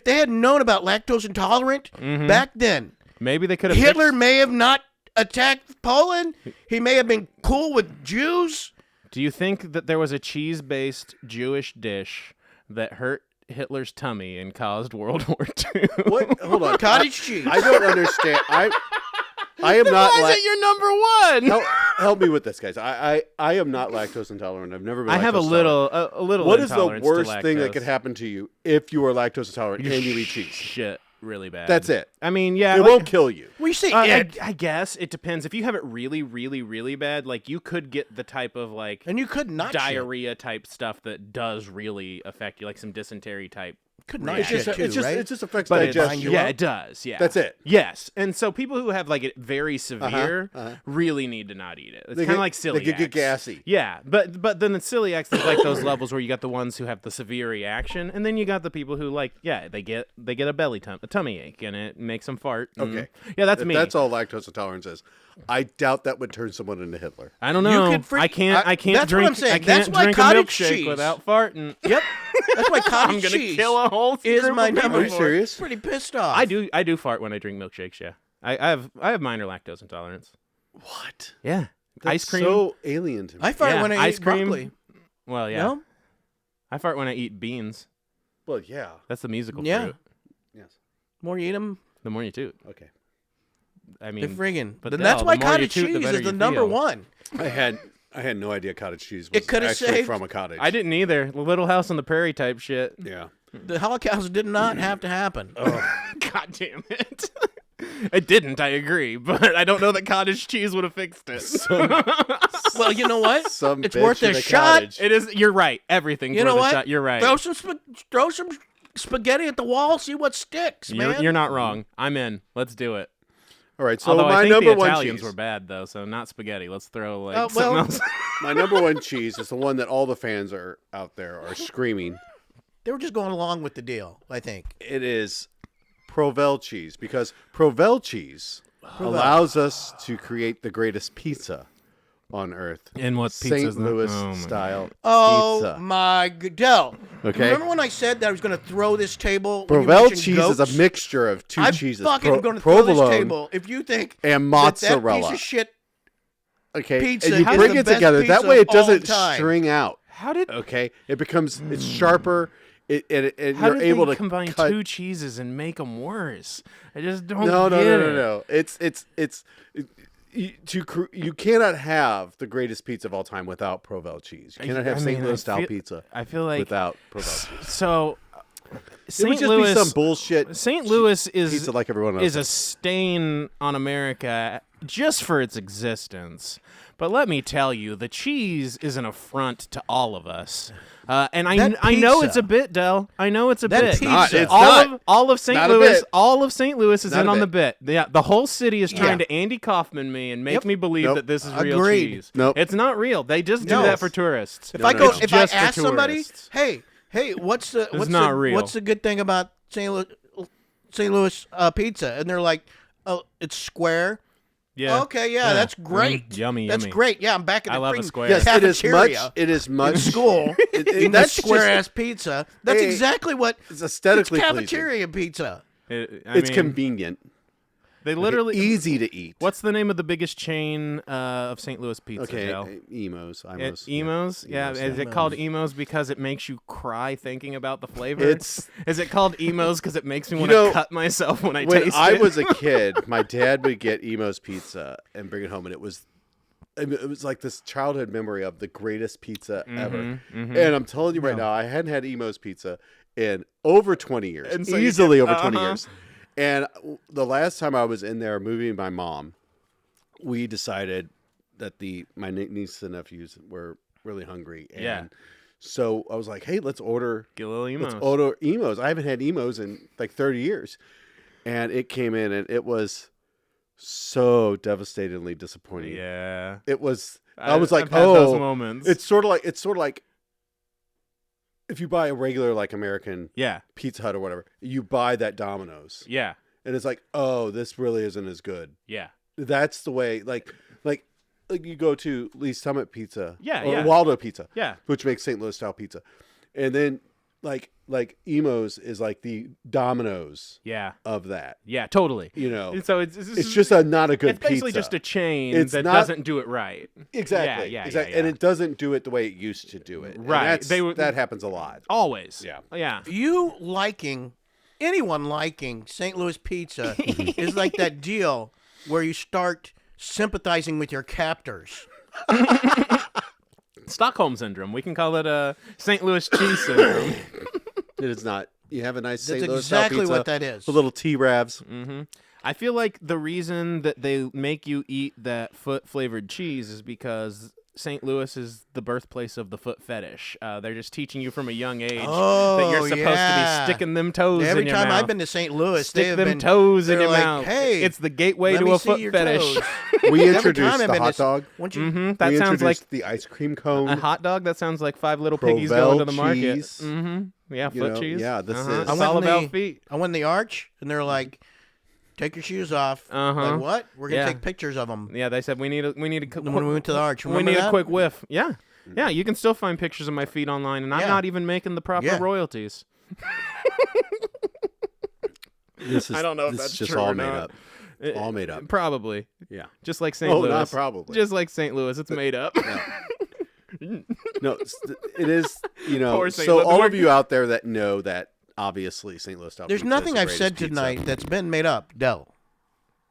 they had known about lactose intolerant back then, Maybe they could have. Hitler may have not attacked Poland. He may have been cool with Jews. Do you think that there was a cheese-based Jewish dish that hurt Hitler's tummy and caused World War II? What? Hold on. Cottage cheese. I don't understand. I am not. Why is it your number one? Help me with this, guys. I am not lactose intolerant. I've never been. I have a lactose little, intolerant. a little. What is the intolerance to worst thing that lactose. could happen to you if you were lactose intolerant You and you eat cheese? Shit, really bad. That's it. I mean, yeah, It like- won't kill you. We see I guess it depends. If you have it really, really, really bad, like you could get the type of like and you could not shit. diarrhea type stuff that does really affect you, like some dysentery type. Could not It shit just, too, right? it just affects But digestion. yeah, it does. Yeah, That's it. Yes, and so people who have like it very severe really need to not eat it. It's They kind of get- like celiacs. they could get gassy. Yeah, but then the celiacs, there's like those levels where you got the ones who have the severe reaction, and then you got the people who like they get a tummy ache, and it makes them fart. and- Okay. yeah, that's If me. That's all lactose intolerance is. I doubt that would turn someone into Hitler. I don't know. could I can't that's drink. what I'm saying. I That's can't why drink a cottage milkshake cheese- without farting. Yep. That's why cottage I'm gonna cheese kill a whole is group my of people number. Are you for it. serious? Pretty pissed off. I do fart when I drink milkshakes. Yeah, I have minor lactose intolerance. What? Yeah, That's ice cream. so alien to me. I fart Yeah, when I ice eat cream. broccoli. Well, yeah, No? I fart when I eat beans. Well, yeah. That's the musical Yeah. fruit. Yes. More you eat them, The more you toot. Okay. I they're mean, friggin'. but Then Dell, that's why the more you cottage toot, the cheese better is the you number feel. one. I had no idea cottage cheese It was coulda actually saved- from a cottage. I didn't either. The Little House on the Prairie type shit. Yeah. The Holocaust did not have to happen. God damn it. It didn't, I agree, but I don't know that cottage cheese would have fixed it. Well, you know what? Some It's bitch worth in a a shot. cottage. It is. You're right. Everything's You know worth what? a shot. You're right. Throw some spaghetti at the wall. See what sticks, man. You're not wrong. I'm in. Let's do it. All right. So Although my I think number the one Italians cheese. were bad though, so not spaghetti. Let's throw like well- something else. My number one cheese is the one that all the fans are out there are screaming. They were just going along with the deal, I think. It is Provel cheese because Provel cheese allows us to create the greatest pizza on earth. And what St. pizza's that? Louis Oh, my style Oh pizza. my Goodell. Okay. Remember when I said that I was going to throw this table? when you Provel mentioned cheese goats? is a mixture of two I'm cheeses. fucking going to throw this provolone table. If you think and that mozzarella. piece of shit Okay, pizza and you is bring the it best together. That pizza way, it of all doesn't time. string out. How did Okay, it's sharper. And how you're did able they to combine cut. two cheeses and make them worse? I just don't No, get it. no. You cannot have the greatest pizza of all time without Provel cheese. You cannot have I St. mean, Louis I style feel- pizza I feel like without Provel cheese. so. It would St. just Louis, be some bullshit St. Louis is pizza like everyone else. is a stain on America just for its existence. But let me tell you, the cheese is an affront to all of us. And I That know pizza. it's a bit, Del. I know it's a That bit. pizza. Not- it's all not. of all of St. Not a Louis, bit. all of St. Louis is Not in a on the bit. bit. Yeah, the whole city is trying Yeah. to Andy Kaufman me and make Yep. me believe Nope. that this is real Agreed. cheese. Nope. It's not real. They just do No. that for tourists. If No, I no, go, no. if I Just for ask somebody, tourists. hey, what's the not real. what's the good thing about St. Louis pizza? And they're like, oh, it's square. Yeah. Okay, yeah, that's great. Yummy, That's yummy. great. Yeah, I'm back in I the love a freaking square. yes, it is cafeteria much. It is much. in school. That's That just- square ass pizza. That's Hey, exactly what It's aesthetically it's pleasing. cafeteria pizza. I It's mean, convenient. They literally easy to eat. What's the name of the biggest chain of St. Louis pizza? Okay, Del? Emos. Emos? Yeah. Is it called Emos because it makes you cry thinking about the flavor? Is it called Emos because it makes me want to cut myself when I taste it? When I was a kid, my dad would get Emos pizza and bring it home, and it was like this childhood memory of the greatest pizza ever. And I'm telling you right now, I hadn't had Emos pizza in over 20 years, and so easily over 20 years. And the last time I was in there moving my mom, we decided that my niece and nephews were really hungry. And so I was like, hey, let's order Emos. I haven't had Emos in like 30 years. And it came in and it was so devastatingly disappointing. Yeah. It was, I was like, I've had those moments. It's sort of like if you buy a regular like American Pizza Hut or whatever, you buy that Domino's. Yeah. And it's like, oh, this really isn't as good. Yeah. That's the way, like you go to Lee's Summit Pizza. Yeah. Waldo Pizza. Yeah. Which makes St. Louis style pizza. And then like Emos is like the Domino's of that. Yeah, totally. You know. And so it's just not a good pizza. It's basically just a chain that doesn't do it right. Exactly. Yeah. And it doesn't do it the way it used to do it. Right. That happens a lot. Always. Yeah. Yeah. Anyone liking St. Louis pizza is like that deal where you start sympathizing with your captors. Stockholm syndrome. We can call it St. Louis cheese syndrome. It is not. You have a nice St. That's Louis exactly style pizza, what that is. The little T-Rabs. Mm-hmm. I feel like the reason that they make you eat that foot-flavored cheese is because St. Louis is the birthplace of the foot fetish. They're just teaching you from a young age that you're supposed to be sticking them toes in your mouth. Every time I've been to St. Louis, stick them toes in your like, mouth. Hey, it's the gateway to a foot fetish. We introduced the hot dog. That sounds like the ice cream cone. A hot dog? That sounds like 5 little piggies going to the market. Cheese. Yeah, foot cheese. Yeah, this is. It's all about feet. I went in the Arch, and they're like, take your shoes off. Like, what? We're going to take pictures of them. Yeah, they said we need a when we went to the Arch. We need a quick whiff. Yeah. Yeah, you can still find pictures of my feet online, and I'm not even making the proper royalties. I don't know if that's just true all or made not. up. All made up. Probably. Yeah. Just like St. Louis. Not probably. Just like St. Louis, it's made up. No, it is, so all of you out there that know that, obviously, St. Louis style There's pizza nothing is the I've said greatest tonight pizza. that's been made up, Del.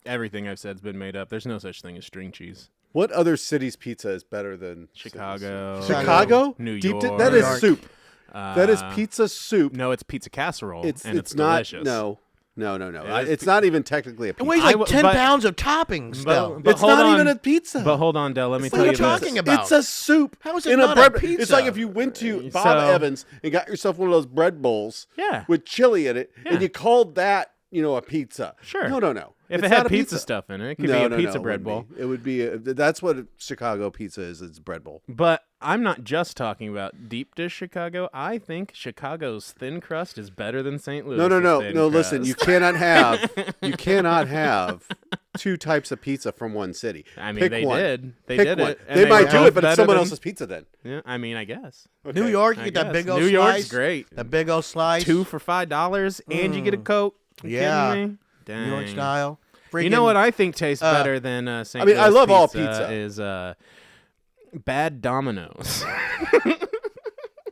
Everything I've said's been made up. There's no such thing as string cheese. What other city's pizza is better than Chicago? Chicago? New York. That is soup. That is pizza soup. No, it's pizza casserole, and it's not, delicious. No. It's not even technically a It pizza. weighs like 10 pounds of toppings, Del. It's not even a pizza. But hold on, Del. Let me What tell are you you talking this. about? It's a soup. How is it in not a a bread? pizza? It's like if you went to Bob Evans and got yourself one of those bread bowls with chili in it, and you called that, a pizza. Sure. No. If It's it not had a pizza stuff in it, it could be a pizza bread bowl. It would be. That's what a Chicago pizza is. It's a bread bowl. But I'm not just talking about deep dish Chicago. I think Chicago's thin crust is better than St. Louis. No. Listen, you cannot have two types of pizza from one city. I mean, Pick they one. did. They Pick did one. it. They might do it, but it's someone else's pizza then. Yeah, I mean, I guess. Okay. New York, you I get that guess. big old New slice. York's great. That big old slice. 2 for $5, and you get a Coke. You kidding me? Dang. New York style. You know what I think tastes better than St. Louis I love pizza all pizza. is bad Domino's.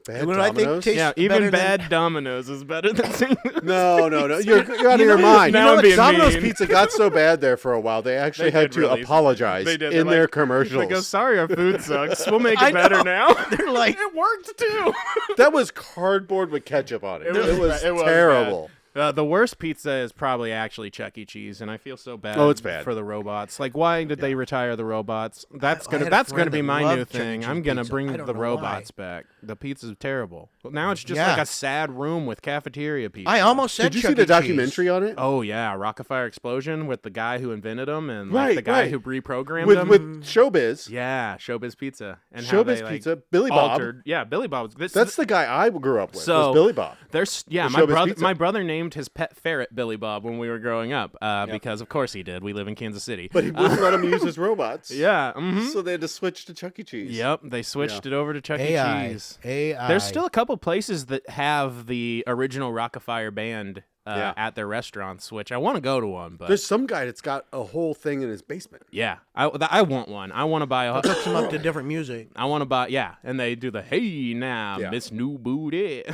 Bad What do I think Domino's? tastes Yeah, even better bad Domino's is better than St. Louis. No. You're out of your mind. Now I'm being Domino's mean. Pizza got so bad there for a while. They actually had to apologize They did. in They're their like- commercials. They go, sorry, our food sucks. We'll make it better now. They're like, it worked too. That was cardboard with ketchup on it. It was terrible. The worst pizza is probably actually Chuck E. Cheese, and I feel so bad. Oh, it's bad. For the robots. Like, why did they retire the robots? That's I had a gonna friend be that my loved new Chuck E. thing. Cheese I'm gonna pizza. bring I don't the know robots back. The pizza's terrible. But now it's just Yeah. like a sad room with cafeteria pizza. I almost said Did you Chuck see the E. Cheese. documentary on it? Oh yeah, Rockefeller Explosion with the guy who invented them and Right, the guy right. who reprogrammed with them. Showbiz. Yeah, Showbiz Pizza and how they, Showbiz like, Pizza. Billy Bob. altered. Yeah, Billy Bob. That's the guy I grew up with. So was Billy Bob. There's The my Showbiz brother. Pizza. My brother named named his pet ferret Billy Bob when we were growing up, because of course he did. We live in Kansas City. But he wouldn't let him use his robots. Yeah. Mm-hmm. So they had to switch to Chuck E. Cheese. Yep, they switched it over to Chuck E. Cheese. AI. There's still a couple places that have the original Rock-afire band at their restaurants, which I want to go to one. But There's some guy that's got a whole thing in his basement. yeah, I want one. I want to buy a. Hooks them up to different music. I want to buy, and they do the hey now, Miss New Booty,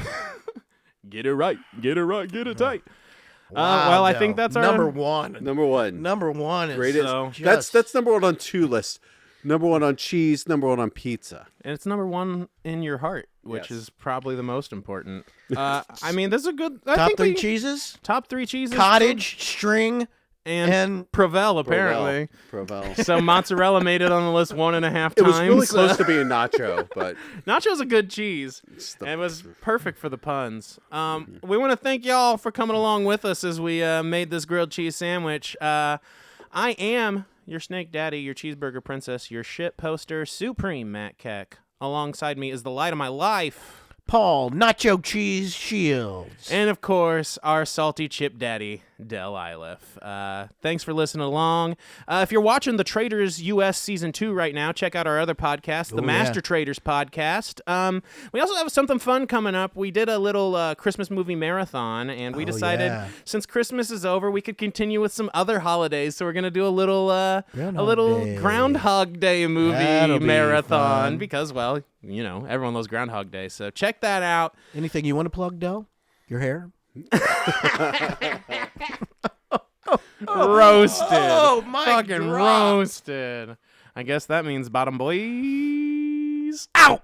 get it right, get it tight. Wow, well, I think that's our number one. Number one. Number one is Greatest. so That's number one on 2 lists. Number one on cheese. Number one on pizza. And it's number one in your heart, which is probably the most important. I mean, this is a good top 3 cheeses. Top 3 cheeses. Cottage, string, and Provel, apparently. Provel. So mozzarella made it on the list 1.5 times. It was really close to being nacho, but nacho's a good cheese. And it was perfect for the puns. We want to thank y'all for coming along with us as we made this grilled cheese sandwich. I am your snake daddy, your cheeseburger princess, your shit poster, Supreme Matt Keck. Alongside me is the light of my life, Paul Nacho Cheese Shields. and of course, our salty chip daddy, Del Iliff. Thanks for listening along. If you're watching the Traitors US Season 2 right now, check out our other podcast, the Master Traitors Podcast. We also have something fun coming up. We did a little Christmas movie marathon, and we decided since Christmas is over, we could continue with some other holidays. So we're going to do a little Groundhog Day movie marathon because, well, you know, everyone loves Groundhog Day. So check that out. Anything you want to plug, Del? Your hair? Roasted. Oh, my Fucking God. roasted. I guess that means bottom boys. Ow!